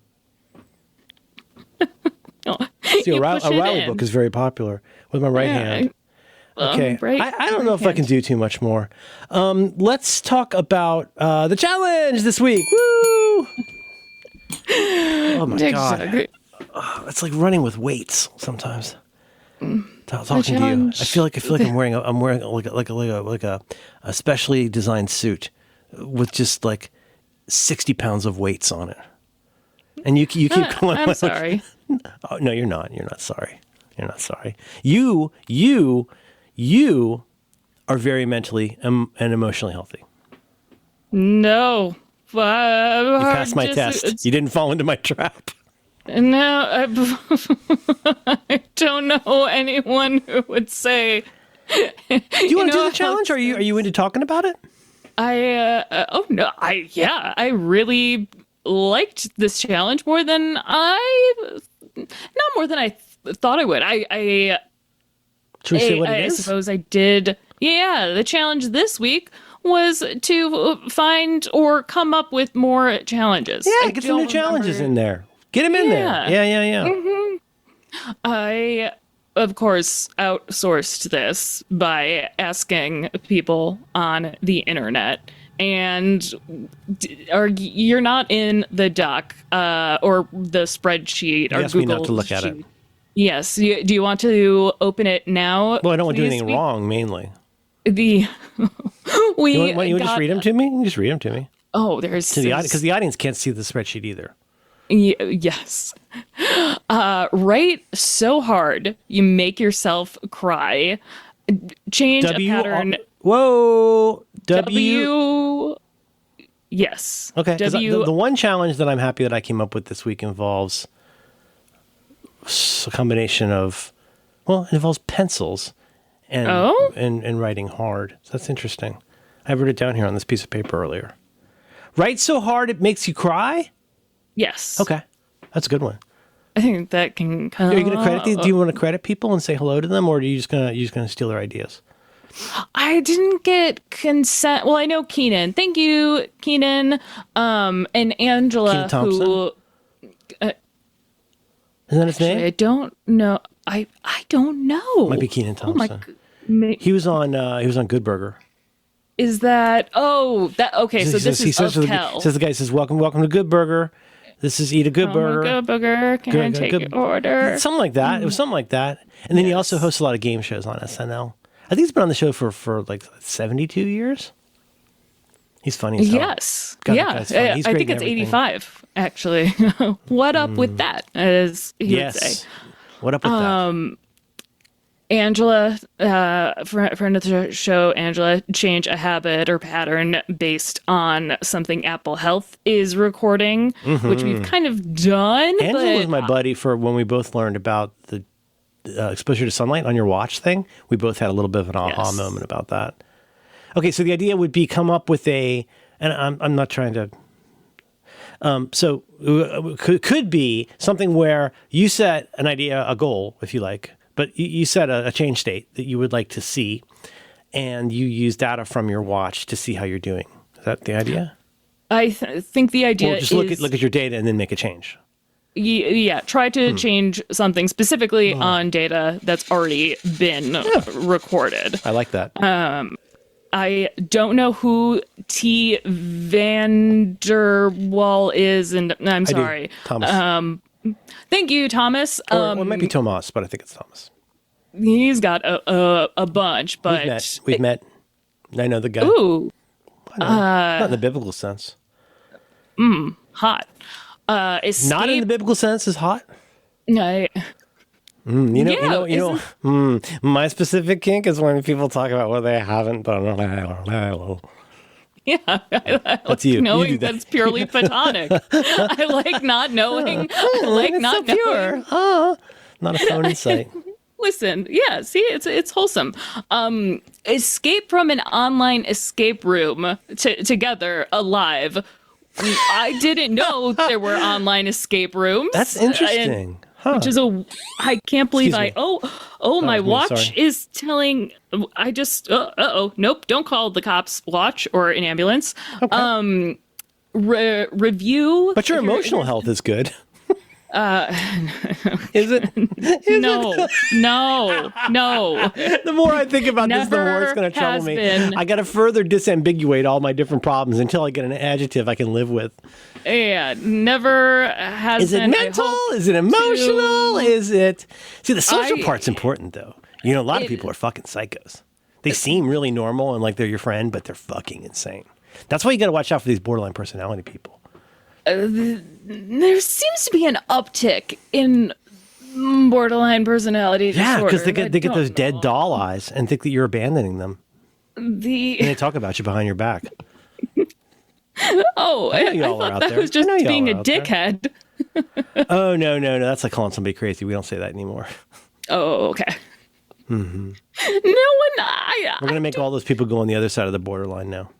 See, a Riley book is very popular with my right hand. Okay. I don't know if I can do too much more. Let's talk about the challenge this week. Woo! Oh my God. It's like running with weights sometimes. Talking to you, I feel like I'm wearing a specially designed suit with just like 60 pounds of weights on it. And you keep going. I'm sorry. Oh, no, you're not. You're not sorry. You're not sorry. You are very mentally and emotionally healthy. No. You passed my test. You didn't fall into my trap. No, I don't know anyone who would say. Do you want to do the challenge? Are you into talking about it? I really liked this challenge more than I thought I would. Should we say what it is? I suppose I did. Yeah, the challenge this week was to find or come up with more challenges. Yeah, get some new challenges in there. Get them in there. Yeah. Mm-hmm. I, of course, outsourced this by asking people on the internet. And you're not in the doc or the spreadsheet or You asked Google me not to look at it. Yes. Do you want to open it now? Well, I don't want to do anything wrong, mainly. You just read them to me? You can just read them to me. Oh, there's because the audience can't see the spreadsheet either. Yes. Write so hard you make yourself cry. Change a pattern. Whoa. Yes. Okay. The one challenge that I'm happy that I came up with this week involves a combination of, it involves pencils and writing hard. So that's interesting. I wrote it down here on this piece of paper earlier. Write so hard it makes you cry? Yes. Okay. That's a good one. I think that can come. Are you going to credit? Do you want to credit people and say hello to them, or are you just gonna steal their ideas? I didn't get consent. Well, I know Keenan. Thank you, Keenan. And Angela, Keenan Thompson? who Isn't that his name? I don't know. I don't know. Might be Keenan Thompson. Oh he was on Good Burger. Is that? Oh, that okay. So this is says of Kel. Says the guy says, "Welcome to Good Burger. This is Eat a Good Burger. Good Burger. Can I take your order?" Something like that. It was something like that. And then he also hosts a lot of game shows on SNL. I think he's been on the show for like 72 years. He's funny as hell. Yes. God, yeah. He's great I think it's 85, actually. What up with that, as he would say. What up with that? Angela, friend of the show, Angela, change a habit or pattern based on something Apple Health is recording, which we've kind of done. Angela was my buddy for when we both learned about the exposure to sunlight on your watch thing. We both had a little bit of an aha moment about that. Okay, so the idea would be come up with and I'm not trying to. So could be something where you set an idea, a goal, if you like. But you set a change state that you would like to see, and you use data from your watch to see how you're doing. Is that the idea? I think the idea is... Or just look at your data and then make a change. Yeah, try to change something specifically on data that's already been recorded. I like that. I don't know who T. Vanderwall is, and I'm sorry. Thomas. Thank you, Thomas. Or it might be Tomas, but I think it's Thomas. He's got a bunch, but we've met. I know the guy. Ooh, not in the biblical sense. Hot. Not in the biblical sense is hot. My specific kink is when people talk about what they haven't done. Yeah, that's you. Knowing you do that. That's purely platonic. I like not knowing. I like it's not so knowing. Pure. Not a phone in sight. Listen, yeah, see, it's wholesome. Escape from an online escape room together alive. I didn't know there were online escape rooms. That's interesting. Which is I can't believe my watch is telling. I just nope, don't call the cops. Watch or an ambulance. Okay. Review. But your emotional health is good. Is it? No. The more I think about this, the more it's going to trouble me. I got to further disambiguate all my different problems until I get an adjective I can live with. Yeah, never has. Is it mental? Is it emotional? Is it? See, the social part's important, though. You know, a lot of people are fucking psychos. They seem really normal and like they're your friend, but they're fucking insane. That's why you got to watch out for these borderline personality people. There seems to be an uptick in borderline personality disorder. Yeah, because they get those dead doll eyes and think that you're abandoning them. And they talk about you behind your back. I thought that was just being a dickhead. Oh, no. That's like calling somebody crazy. We don't say that anymore. Oh, okay. Mm-hmm. We're going to make all those people go on the other side of the borderline now.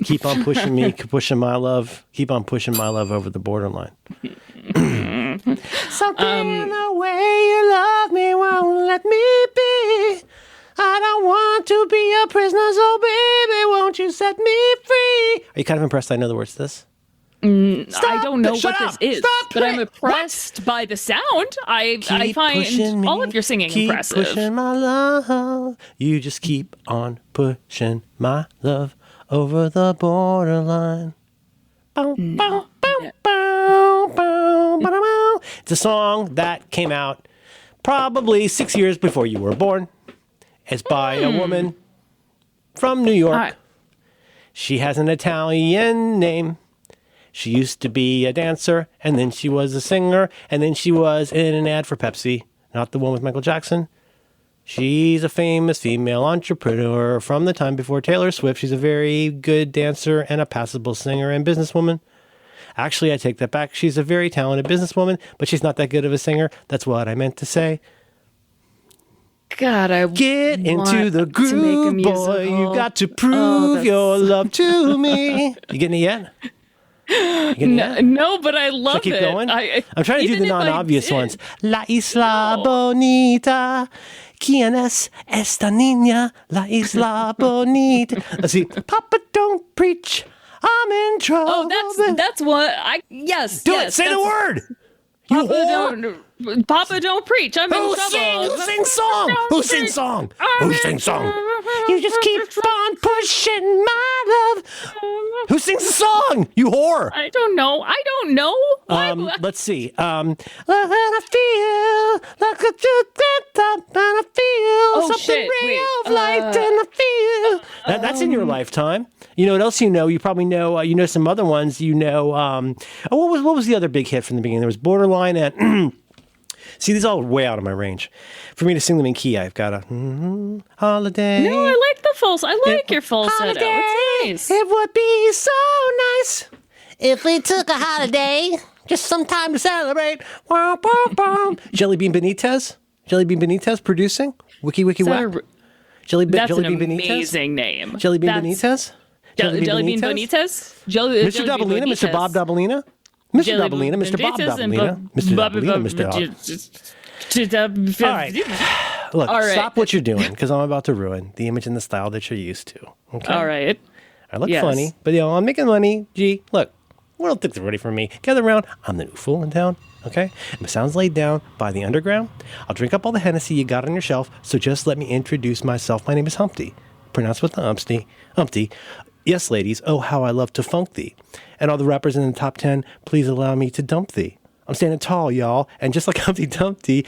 Keep on pushing me, pushing my love. Keep on pushing my love over the borderline. Something in the way you love me won't let me be. I I don't want to be a prisoner, so baby, won't you set me free? Are you kind of impressed I know the words to this? I don't know Shut what up! this is, Stop but I'm it! impressed by the sound. I Keep find pushing me, all of your singing keep impressive. pushing my love. You just keep on pushing my love over the borderline. Bow, bow, bow, bow, bow, bow, bow. It's a song that came out probably 6 years before you were born. It's by a woman from New York. All right. She has an Italian name. She used to be a dancer, and then she was a singer, and then she was in an ad for Pepsi, not the one with Michael Jackson. She's a famous female entrepreneur from the time before Taylor Swift. She's a very good dancer and a passable singer and businesswoman. Actually, I take that back. She's a very talented businesswoman, but she's not that good of a singer. That's what I meant to say. God, I Get into want the to make a groove, boy. musical. You got to prove that's- your love to me. You getting it yet? You getting it yet? No, but I love Should I keep it. going? I'm trying to do even the if I non-obvious did- ones. La isla No. bonita. ¿Quién es esta niña? La isla bonita. Let's see. Papa, don't preach. I'm in trouble. Oh, that's what I. Yes. Do yes, it. Say the that's- word. You whore. Papa, don't preach. I'm in Who trouble. sings song? Who sings song? Who sings song? You just keep on pushing my love. Who sings the song? You whore. I don't know. Why? Let's see. When I feel like a and I feel something shit, ray wait, of light, and I feel that's in your lifetime. You know what else you know? You probably know. You know some other ones. You know. What was the other big hit from the beginning? There was Borderline and. See, these are all way out of my range. For me to sing them in key, I've got a holiday. No, I like the false. I like your falsetto. Holiday. It's nice. It would be so nice if we took a holiday, just some time to celebrate. Wah, wah, wah. Jelly Bean Benitez producing. Wiki Is that whack. a- Jelly That's Bean an Benitez. amazing name. Jelly Bean That's- Benitez. Jelly Bean Benitez? Mr. Dabalina, Mr. Bob Dabalina. Mr. Dabalina, Mr. Bob Dabalina. Mr. Dabalina, Mr. Bob. All right. Look, All right. stop what you're doing because I'm about to ruin the image and the style that you're used to. Okay? All right. I look Yes. funny, but I'm making money. Gee, look, what don't think they're ready for me? Gather around. I'm the new fool in town. Okay? If it sounds laid down by the underground, I'll drink up all the Hennessy you got on your shelf. So just let me introduce myself. My name is Humpty, pronounced with the Humpty. Yes, ladies. Oh, how I love to funk thee. And all the rappers in the top 10, please allow me to dump thee. I'm standing tall, y'all. And just like Humpty Dumpty,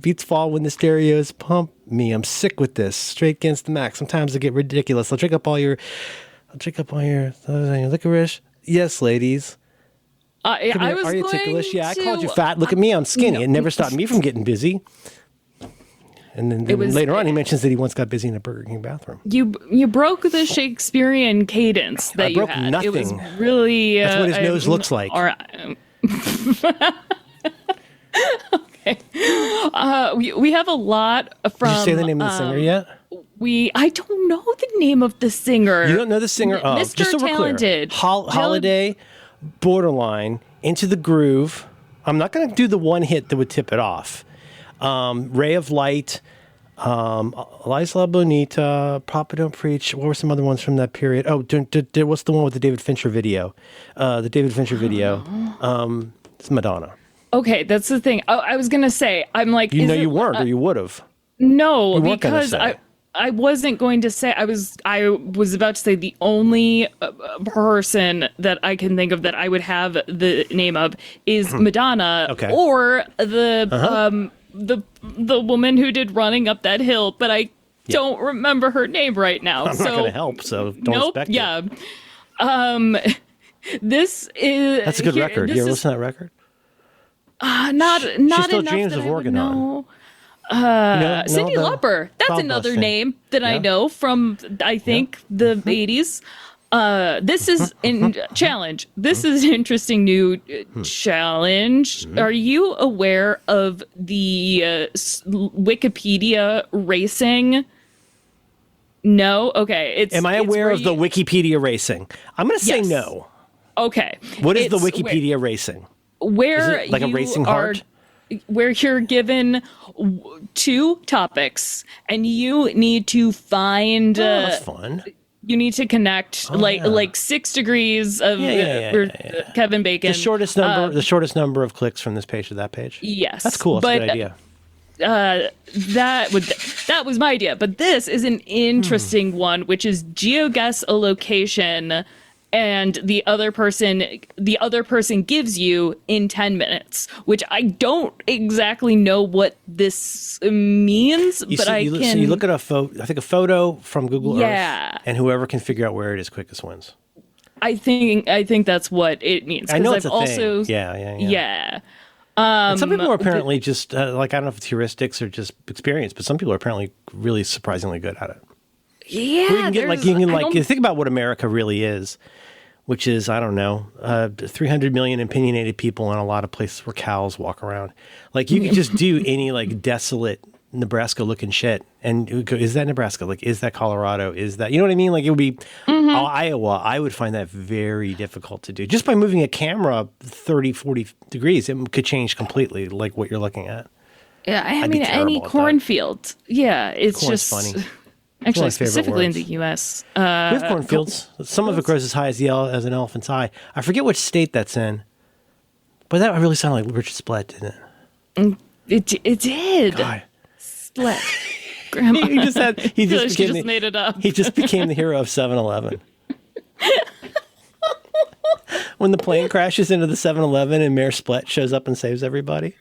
beats fall when the stereos pump me. I'm sick with this. Straight against the max. Sometimes I get ridiculous. I'll drink up all your licorice. Yes, ladies. I was Are you going ticklish? Yeah, I to- called you fat. Look at me. I'm skinny. No. It never stopped me from getting busy. And then was- later on, he mentions that he once got busy in a Burger King bathroom. You broke the Shakespearean cadence that I you broke had. It was nothing. really. That's what his nose looks like. All right. Okay. We have a lot from. Did you say the name of the singer yet? I don't know the name of the singer. You don't know the singer? Oh, Mr. just so we're clear. Talented. Holiday, Borderline, Into the Groove. I'm not going to do the one hit that would tip it off. Ray of Light, Isla Bonita, Papa Don't Preach. What were some other ones from that period? Oh, what's the one with the David Fincher video? The David Fincher video. It's Madonna. Okay, that's the thing. I was gonna say. I'm like. You is know it- you weren't, or you would have. No, You weren't gonna because say. I wasn't going to say. I was about to say the only person that I can think of that I would have the name of is Madonna, Okay. or the woman who did Running Up That Hill, but I don't remember her name right now. I'm not going to help, so don't nope. expect it. Yeah. This is That's a good record. You ever listen to that record? not She enough still dreams that of I would Organon. know. No, Cyndi no, Lauper. That's Cloud another Busting. name that I Yeah. know from, I think, the 80s. This is in challenge. This is an interesting new challenge. Are you aware of the Wikipedia racing? No? Okay. Am I it's aware where of the you- Wikipedia racing? I'm going to say Yes. no. Okay. What is the It's Wikipedia racing? Where Is it like a you racing are- heart? where you're given 2 topics and you need to find that's fun. you need to connect like 6 degrees of Kevin Bacon. The shortest number of clicks from this page to that page. Yes. That's cool. That's a good idea. That was my idea, but this is an interesting one, which is GeoGuess a location, and the other person gives you in 10 minutes, which I don't exactly know what this means, So you look at a photo from Google Earth, and whoever can figure out where it is quickest wins. I think that's what it means. I know it's thing. Yeah. And some people are apparently just I don't know if it's heuristics or just experience, but some people are apparently really surprisingly good at it. Yeah, you think about what America really is, which is, I don't know, 300 million opinionated people in a lot of places where cows walk around. Like, you could just do any desolate Nebraska looking shit, and it would go, is that Nebraska? Like, is that Colorado? Is that, you know what I mean? Like, it would be Iowa. I would find that very difficult to do. Just by moving a camera 30, 40 degrees, it could change completely, like what you're looking at. Yeah, I mean, any cornfield. Yeah, it's Corn's just funny. Actually, specifically in the U.S. We have cornfields. Some of it grows as high as as an elephant's eye. I forget which state that's in, but that really sounded like Richard Splett, didn't it? It did. God. Split. Grandma. He just made it up. He just became the hero of 7-Eleven. When the plane crashes into the 7-Eleven and Mayor Splett shows up and saves everybody.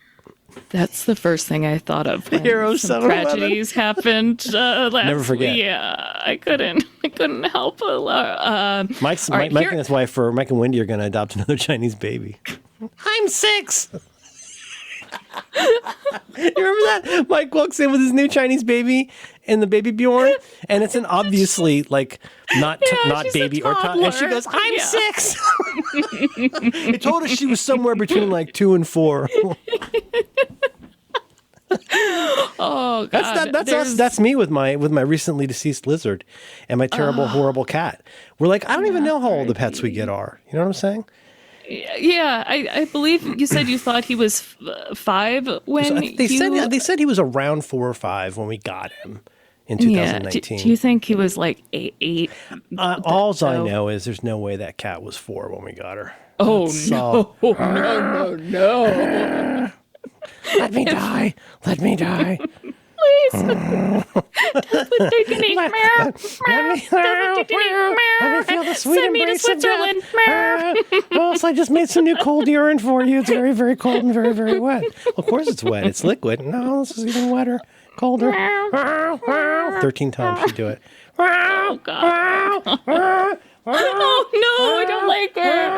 That's the first thing I thought of when hero some tragedies happened last Never forget. week. Yeah, I couldn't help it. Mike and his wife, Mike and Wendy, are going to adopt another Chinese baby. I'm 6. You remember that? Mike walks in with his new Chinese baby and the baby Bjorn, and it's an obviously not baby or toddler, and she goes, "I'm 6." It told us she was somewhere between 2 and 4. Oh God, that's us. That's me with my recently deceased lizard and my terrible, horrible cat. We're I don't even know how old the pets we get are. You know what I'm saying? Yeah, I believe you said you thought he was 5 when they said he was around 4 or 5 when we got him in 2019. Do you think he was 8? All I know is there's no way that cat was 4 when we got her. Oh no! Let me die! Let me die! Please. That's what they can eat. Let me feel the sweet Send me to embrace of Switzerland. death. Well, so I just made some new cold urine for you. It's very, very cold and very, very wet. Of course it's wet. It's liquid. No, this is even wetter. Colder. 13 times you do it. Oh, God. Oh, no, I don't like it.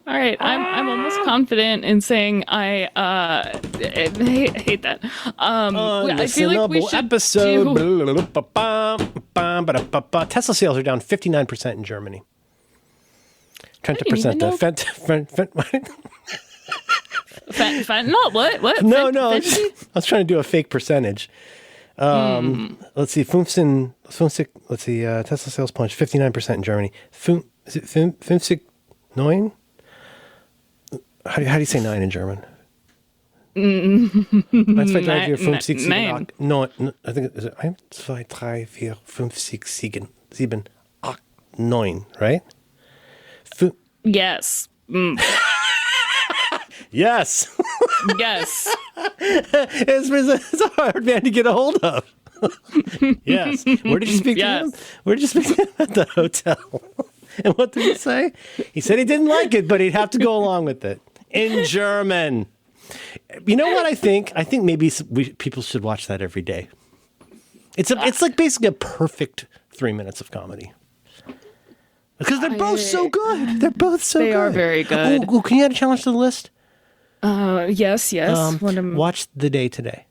All right, I'm almost confident in saying I hate that. I feel like we should episode. Tesla sales are down 59% in Germany. 20%. Fentanyl? What? No. I was trying to do a fake percentage. Let's see. Tesla sales plunged 59% in Germany. Is it 59? How do you say 9 in German? Nine. No, I think it's 1, 2, 3, 4, 5, 6, 7, 8, 9, right? Yes. Yes. Yes. It's a hard man to get a hold of. Yes. Where did you speak to him? Where did you speak to him? At the hotel. And what did he say? He said he didn't like it, but he'd have to go along with it. In German. You know what I think? I think maybe people should watch that every day. It's like basically a perfect 3 minutes of comedy. Because they're both so good. They're both so good. They are very good. Oh, can you add a challenge to the list? Yes. Watch The Day Today.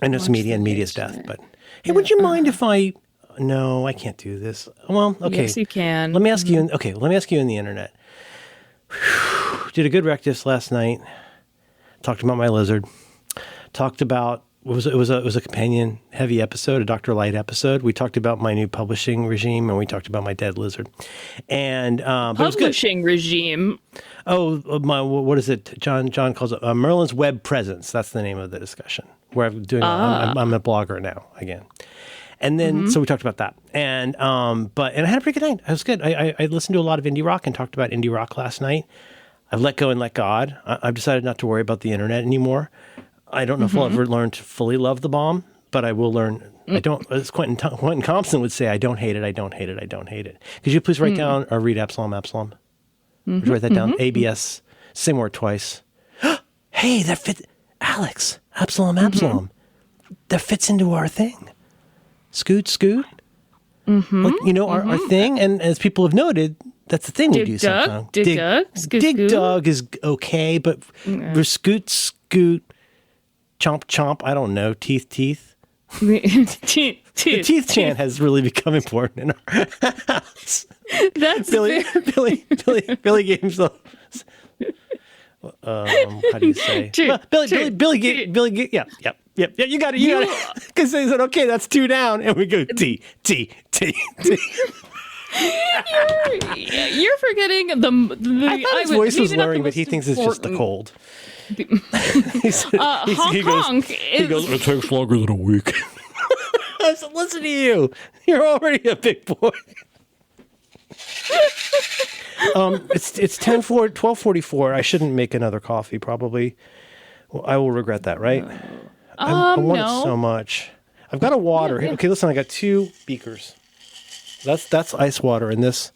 I know it's media and media's death, but hey, would you mind if I... No, I can't do this. Well, okay. Yes, you can. Let me ask you. Okay, let me ask you in the internet. Did a good rectus last night. Talked about my lizard. Talked about it was a companion heavy episode, a Dr. Light episode. We talked about my new publishing regime, and we talked about my dead lizard. And but it was good. Publishing regime. Oh, my, what is it? John calls it Merlin's Web Presence. That's the name of the discussion. Where I'm doing, I'm a blogger now again. And then, so we talked about that. And and I had a pretty good night. It was good. I listened to a lot of indie rock and talked about indie rock last night. I've let go and let God. I've decided not to worry about the internet anymore. I don't know if I'll ever learn to fully love the bomb, but I will learn. I don't, as Quentin Compson would say, I don't hate it, I don't hate it, I don't hate it. Could you please write down or read Absalom? Would you write that down? ABS, same word twice. Hey, that fit, Alex, Absalom. That fits into our thing. Scoot. Like, you know, our thing, and as people have noted, that's the thing we do sometimes. Dig dug is okay, but scoot, chomp, I don't know, teeth. The teeth chant has really become important in our house. That's Billy gave himself. How do you say? Billy. Yeah. You got it. Because they said, okay, that's 2 down, and we go T. You're forgetting the I thought his voice was slurring, but he thinks it's just the cold. He goes, it takes longer than a week. I said, listen to you. You're already a big boy. It's 12:44. I shouldn't make another coffee, probably. Well, I will regret that, right? I want it so much. I've got a water. Yeah. Okay, listen, I got 2 beakers. That's ice water, and this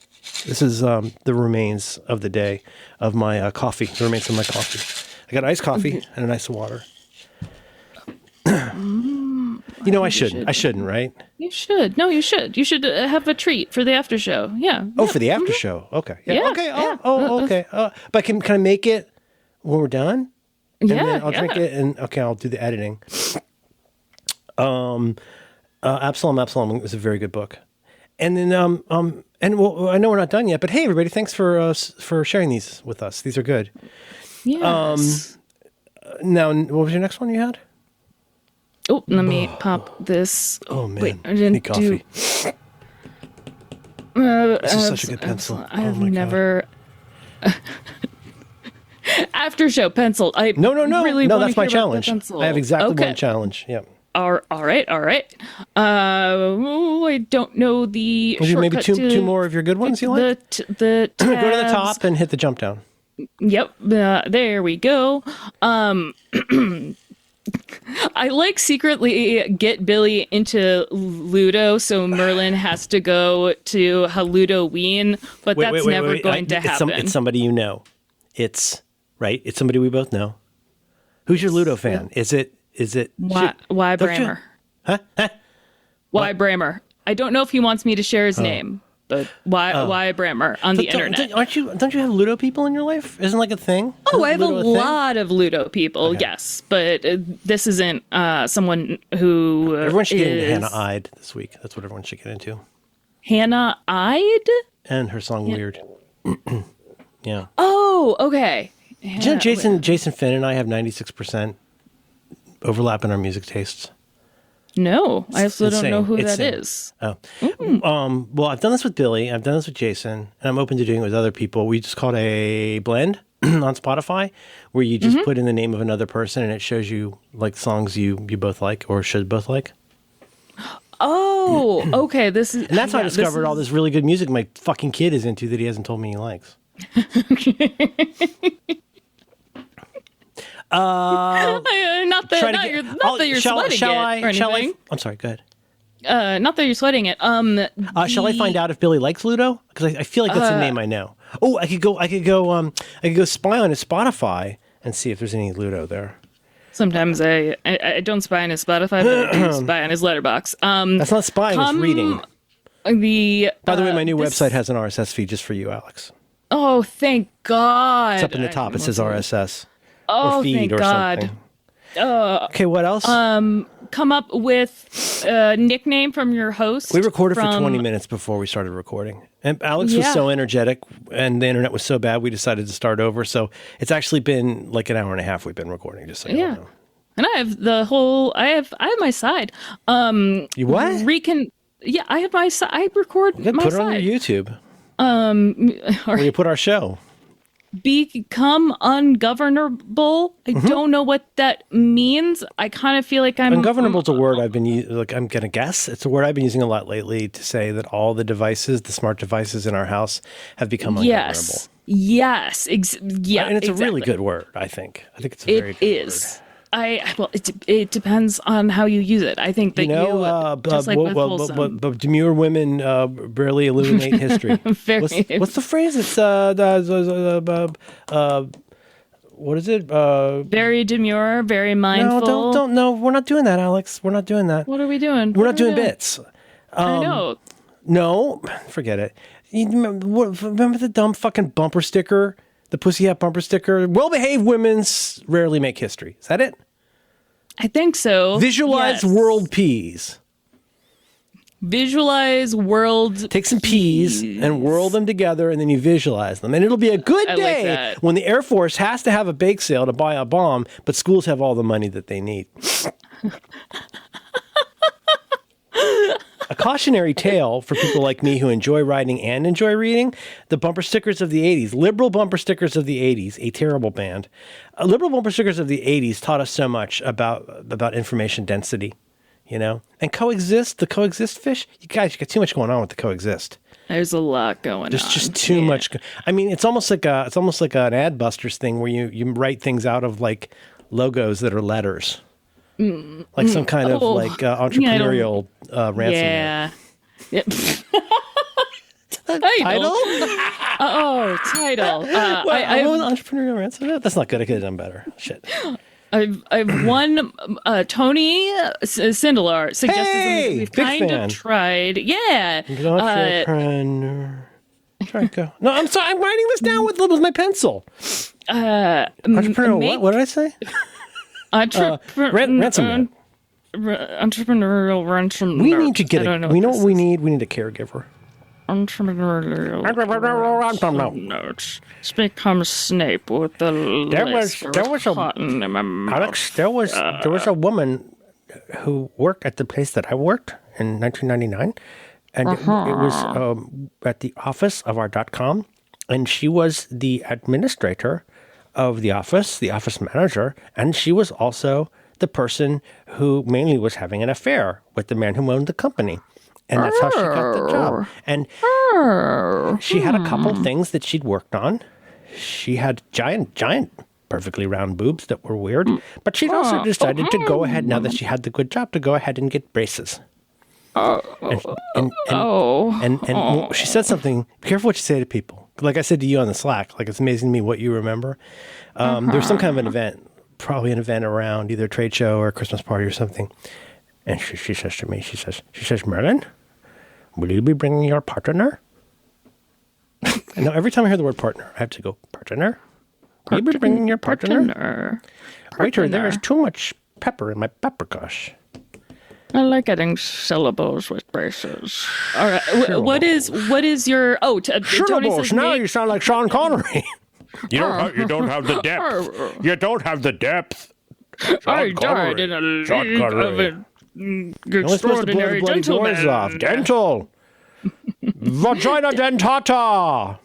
is the remains of the day of my coffee. The remains of my coffee. I got iced coffee and an ice of water. You know, I shouldn't, right? You should. No, you should. You should have a treat for the after show. Yeah. Oh, for the after show. Okay. Yeah. Okay. Okay. But can I make it when we're done? And then I'll drink it, and I'll do the editing. Absalom is a very good book. And then and well, I know we're not done yet, but hey, everybody, thanks for sharing these with us. These are good. Yes. Now, what was your next one you had? Oh, let me pop this. Oh man, wait, I didn't need coffee. This is such a good pencil. I've never. After show pencil. No. Really no, that's my challenge. I have exactly one challenge. Yeah. All right. I don't know the shortcut. Maybe two more of your good ones you like? The tabs. Go to the top and hit the jump down. Yep. There we go. I like secretly get Billy into Ludo, so Merlin has to go to Haludoween, but that's never going to happen. It's somebody you know. It's somebody we both know. Who's your Ludo fan? Is it why Bramer? Huh? Why Bramer? I don't know if he wants me to share his name, but why Bramer on the internet? Don't you have Ludo people in your life? Isn't like a thing? Oh, I have a lot of Ludo people, yes, but this isn't someone who everyone should get into Hannah-Eyed this week. That's what everyone should get into. Hannah-Eyed? And her song Weird. Yeah. Oh, okay. Do you know Jason Finn and I have 96% overlap in our music tastes? No, I also don't know who that is. Oh. Well, I've done this with Billy. I've done this with Jason, and I'm open to doing it with other people. We just called a blend on Spotify, where you just put in the name of another person, and it shows you like songs you both like or should both like. Oh, okay. And that's how I discovered all this really good music my fucking kid is into that he hasn't told me he likes. Not that you're sweating it. I'm sorry. Go ahead. Not that you're sweating it. Shall I find out if Billy likes Ludo? Because I feel like that's a name I know. Oh, I could go spy on his Spotify and see if there's any Ludo there. Sometimes I don't spy on his Spotify, but I do spy on his letterbox. That's not spying. It's reading. By the way, my new website has an RSS feed just for you, Alex. Oh, thank God! It's up in the top. It says RSS. Oh, or feed thank or God. Something. Okay, what else? Come up with a nickname from your host. We recorded for 20 minutes before we started recording. And Alex was so energetic and the internet was so bad, we decided to start over. So it's actually been like an hour and a half we've been recording, just so you know. And I have the whole. I have my side. You what? Yeah, I have my side. I record Good, my put it side. on your YouTube. Or Where you put our show. become ungovernable. I don't know what that means. I kind of feel like I'm Ungovernable is a word I've been using. Like, I'm gonna guess it's a word I've been using a lot lately to say that all the devices, the smart devices in our house, have become ungovernable. Yes. Yeah. And it's a really exactly. good word. I think it's a very It good is. Well, it depends on how you use it. I think that just like with wholesome. but demure women barely illuminate history. What's the phrase? It's what is it? Very demure, very mindful. No, we're not doing that, Alex. We're not doing that. What are we doing? We're not doing bits. I know. No, forget it. You remember the dumb fucking bumper sticker? The pussy hat bumper sticker? Well-behaved women rarely make history. Is that it? I think so. Visualize world peas. Visualize world. Take some peas and whirl them together, and then you visualize them. And it'll be a good day when the Air Force has to have a bake sale to buy a bomb, but schools have all the money that they need. A cautionary tale for people like me who enjoy writing and enjoy reading. The bumper stickers of the 80s, liberal bumper stickers of the 80s, a terrible band. Liberal bumper stickers of the 80s taught us so much about information density, and coexist, the coexist fish. You guys, you got too much going on with the coexist. There's a lot going on. There's just too much. I mean, it's almost like an ad busters thing where you write things out of like logos that are letters. Like some kind of entrepreneurial ransom. Yeah. Yep. Title? Title. I want entrepreneurial ransom. That's not good. I could have done better. Shit. I've won. Tony Sindelar suggested something we've kind of tried. Yeah. Entrepreneur. Try to go. No, I'm sorry. I'm writing this down with my pencil. Entrepreneurial. What did I say? Ransom. Entrepreneurial ransom. We need to get we know what we need. We need a caregiver. Entrepreneurial ransom notes. Become Snape with the Alex, there was a woman who worked at the place that I worked in 1999, and it was at the office of our .com, and she was the administrator of the office manager, and she was also the person who mainly was having an affair with the man who owned the company. And that's how she got the job. And she had a couple things that she'd worked on. She had giant, perfectly round boobs that were weird. But she'd also decided to go ahead, now that she had the good job, to go ahead and get braces. And she said something, be careful what you say to people. Like I said to you on the Slack, like it's amazing to me what you remember. There's some kind of an event, probably an event around either a trade show or a Christmas party or something. And she says to me, she says, Merlin, will you be bringing your partner? And now every time I hear the word partner, I have to go, partner? Will you be bringing your partner? Waiter, there is too much pepper in my pepper gosh. I like getting syllables with braces. All right. What is your syllables? Now you sound like Sean Connery. You don't have the depth. You don't have the depth. I died in a league of an extraordinary gentleman. Off. Dental. Vagina dentata.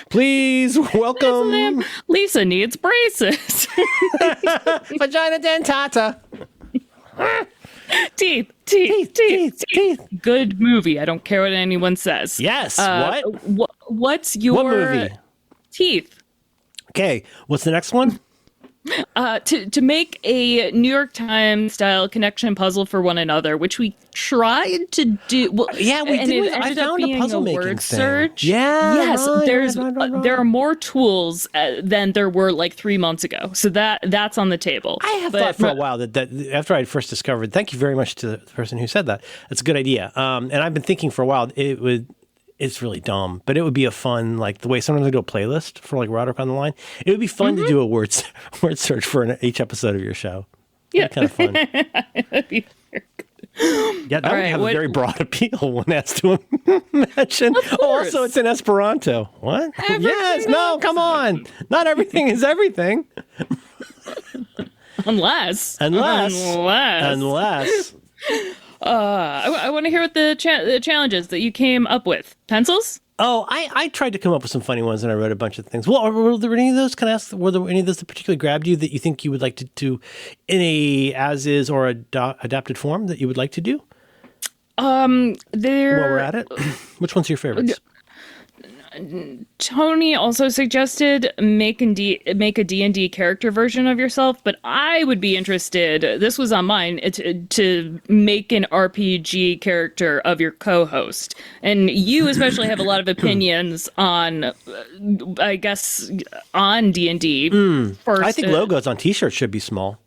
Please welcome. Lisa needs braces. Vagina dentata. Teeth. Good movie. I don't care what anyone says. Yes. What's your movie? Teeth. Okay. What's the next one? To make a New York Times style connection puzzle for one another, which we tried to do. Well, yeah, we did. I found a puzzle making word thing. Search. Yeah. Yes, Right. there are more tools than there were like 3 months ago. So that's on the table. I have thought for a while that after I first discovered. Thank you very much to the person who said that. That's a good idea. And I've been thinking for a while. It's really dumb, but it would be a fun, like the way sometimes I do a playlist for like Roderick on the Line. It would be fun to do a word search for each episode of your show. Yeah. Kind of fun. That'd be very good. Yeah, that would have a very broad appeal when asked to imagine. Also, it's in Esperanto. What? Yes, no, come on. Not everything is everything. Unless. Unless. I want to hear what the challenges that you came up with. Pencils? Oh, I tried to come up with some funny ones, and I wrote a bunch of things. Well, were there any of those? Can I ask? Were there any of those that particularly grabbed you that you think you would like to do in a as is or adapted form that you would like to do? There. While we're at it, which one's your favorites? Tony also suggested make a D&D character version of yourself, but I would be interested, this was on mine, to make an RPG character of your co-host. And you especially have a lot of opinions on, I guess, on D&D. First, I think logos on t-shirts should be small.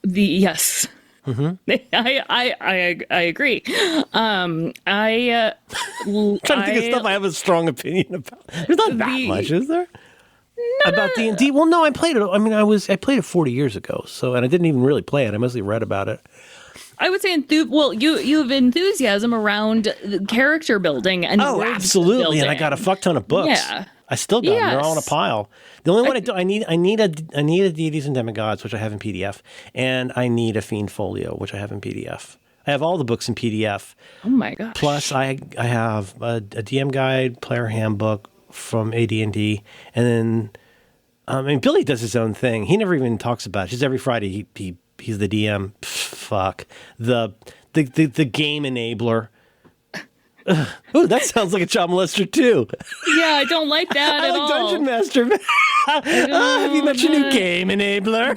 Yes. Mm-hmm. I agree. I'm trying to think of stuff I have a strong opinion about. There's not that much, is there? No, about D&D? Well, no, I played it. I mean, I played it 40 years ago, and I didn't even really play it. I mostly read about it. I would say, you have enthusiasm around character building and absolutely, building. And I got a fuck ton of books. Yeah. I still got them. They're all in a pile. The only one I need a Deities and Demigods, which I have in PDF, and I need a Fiend Folio, which I have in PDF. I have all the books in PDF. Oh my gosh! Plus, I have a DM guide, player handbook from AD&D, and then Billy does his own thing. He never even talks about it. Just every Friday he's the DM. Fuck the game enabler. Oh, that sounds like a child molester too. Yeah, I don't like that I at like all. Dungeon Master. Have you met your new game enabler?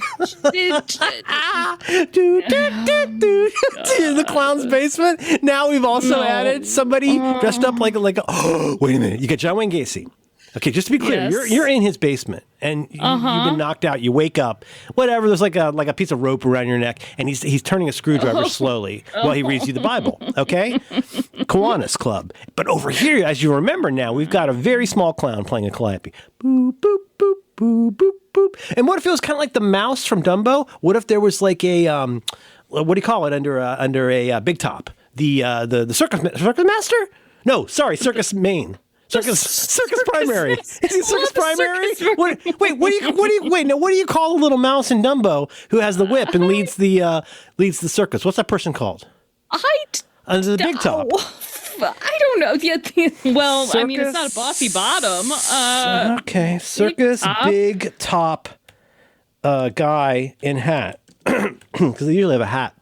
In the clown's basement. Now we've also added somebody dressed up like a. Oh, wait a minute! You got John Wayne Gacy. Okay, just to be clear, Yes. you're in his basement and you've been knocked out. You wake up, whatever. There's like a piece of rope around your neck, and he's turning a screwdriver slowly while he reads you the Bible. Okay, Kiwanis Club. But over here, as you remember now, we've got a very small clown playing a calliope. Boop boop boop boop boop boop. And what if it was kind of like the mouse from Dumbo? What if there was like a what do you call it under a big top? The circus master? No, sorry, circus main. Circus primary. Is he circus primary? What do you call a little mouse in Dumbo who has the whip and leads the circus? What's that person called? Under the big top. I don't know. Well, Circus, I mean, it's not a bossy bottom. Okay, circus big top guy in hat because they usually have a hat.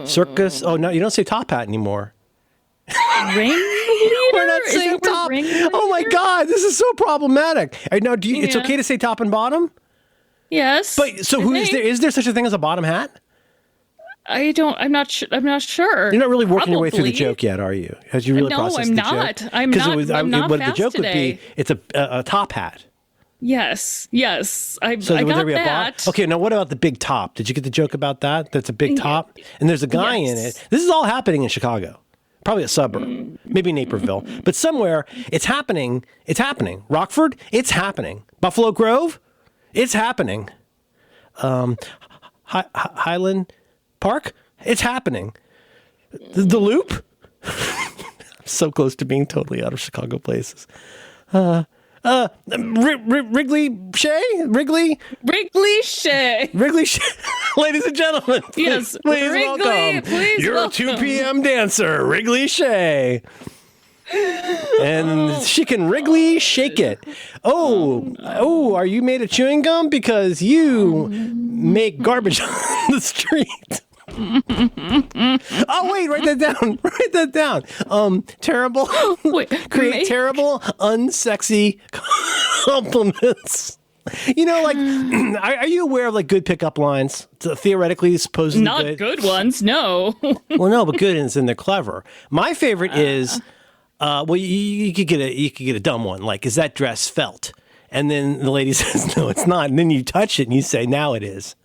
Circus. Oh no, you don't say top hat anymore. Ringleader? We're not saying top. Oh my God, this is so problematic. Now, it's okay to say top and bottom? Yes. But so who is there? Is there such a thing as a bottom hat? I'm not sure. You're not really working your way through the joke yet, are you? Has you really processed the joke? No, I'm not. I'm not what fast the joke today. would be, it's a top hat. Yes. I So got would there be that. Okay, now what about the big top? Did you get the joke about that? That's a big top? And there's a guy in it. This is all happening in Chicago. Probably a suburb, maybe Naperville, but somewhere it's happening. It's happening. Rockford, it's happening. Buffalo Grove, it's happening. Highland Park, it's happening. The Loop, I'm so close to being totally out of Chicago places. Wrigley Shea? Wrigley Shea. Ladies and gentlemen, yes, please Wrigley, welcome. Please You're welcome. a 2 p.m. dancer, Wrigley Shea. And she can wriggly shake it. Oh, are you made of chewing gum? Because you make garbage on the street. Oh, wait, write that down. Terrible. Create terrible, unsexy compliments. You know, like, are you aware of like good pickup lines? Theoretically, supposedly not good ones. No. Well, no, but good ones, and they're clever. My favorite is, well, you could get a dumb one, like, is that dress felt? And then the lady says, no, it's not. And then you touch it and you say, now it is.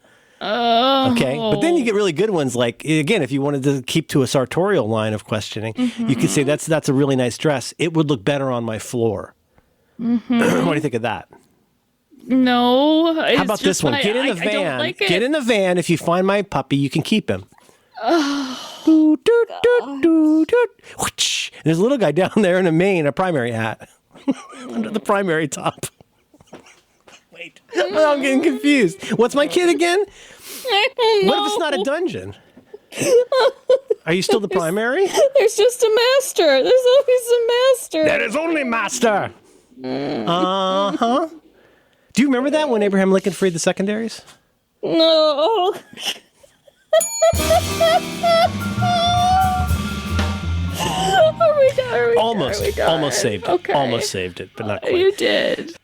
Oh. Okay, but then you get really good ones. Like, again, if you wanted to keep to a sartorial line of questioning, you could say that's a really nice dress. It would look better on my floor. What do you think of that? No. How about this one? Get in the van. I don't like it. Get in the van. If you find my puppy, you can keep him. There's a little guy down there in a primary hat under the primary top. right. Well, I'm getting confused. What's my kid again? I don't know. What if it's not a dungeon? Are you still the primary? There's just a master. There's always a master. There is only master. Uh-huh. Do you remember that when Abraham Lincoln freed the secondaries? No. Are we done? Almost saved it. Okay. Almost saved it, but not quite. You did.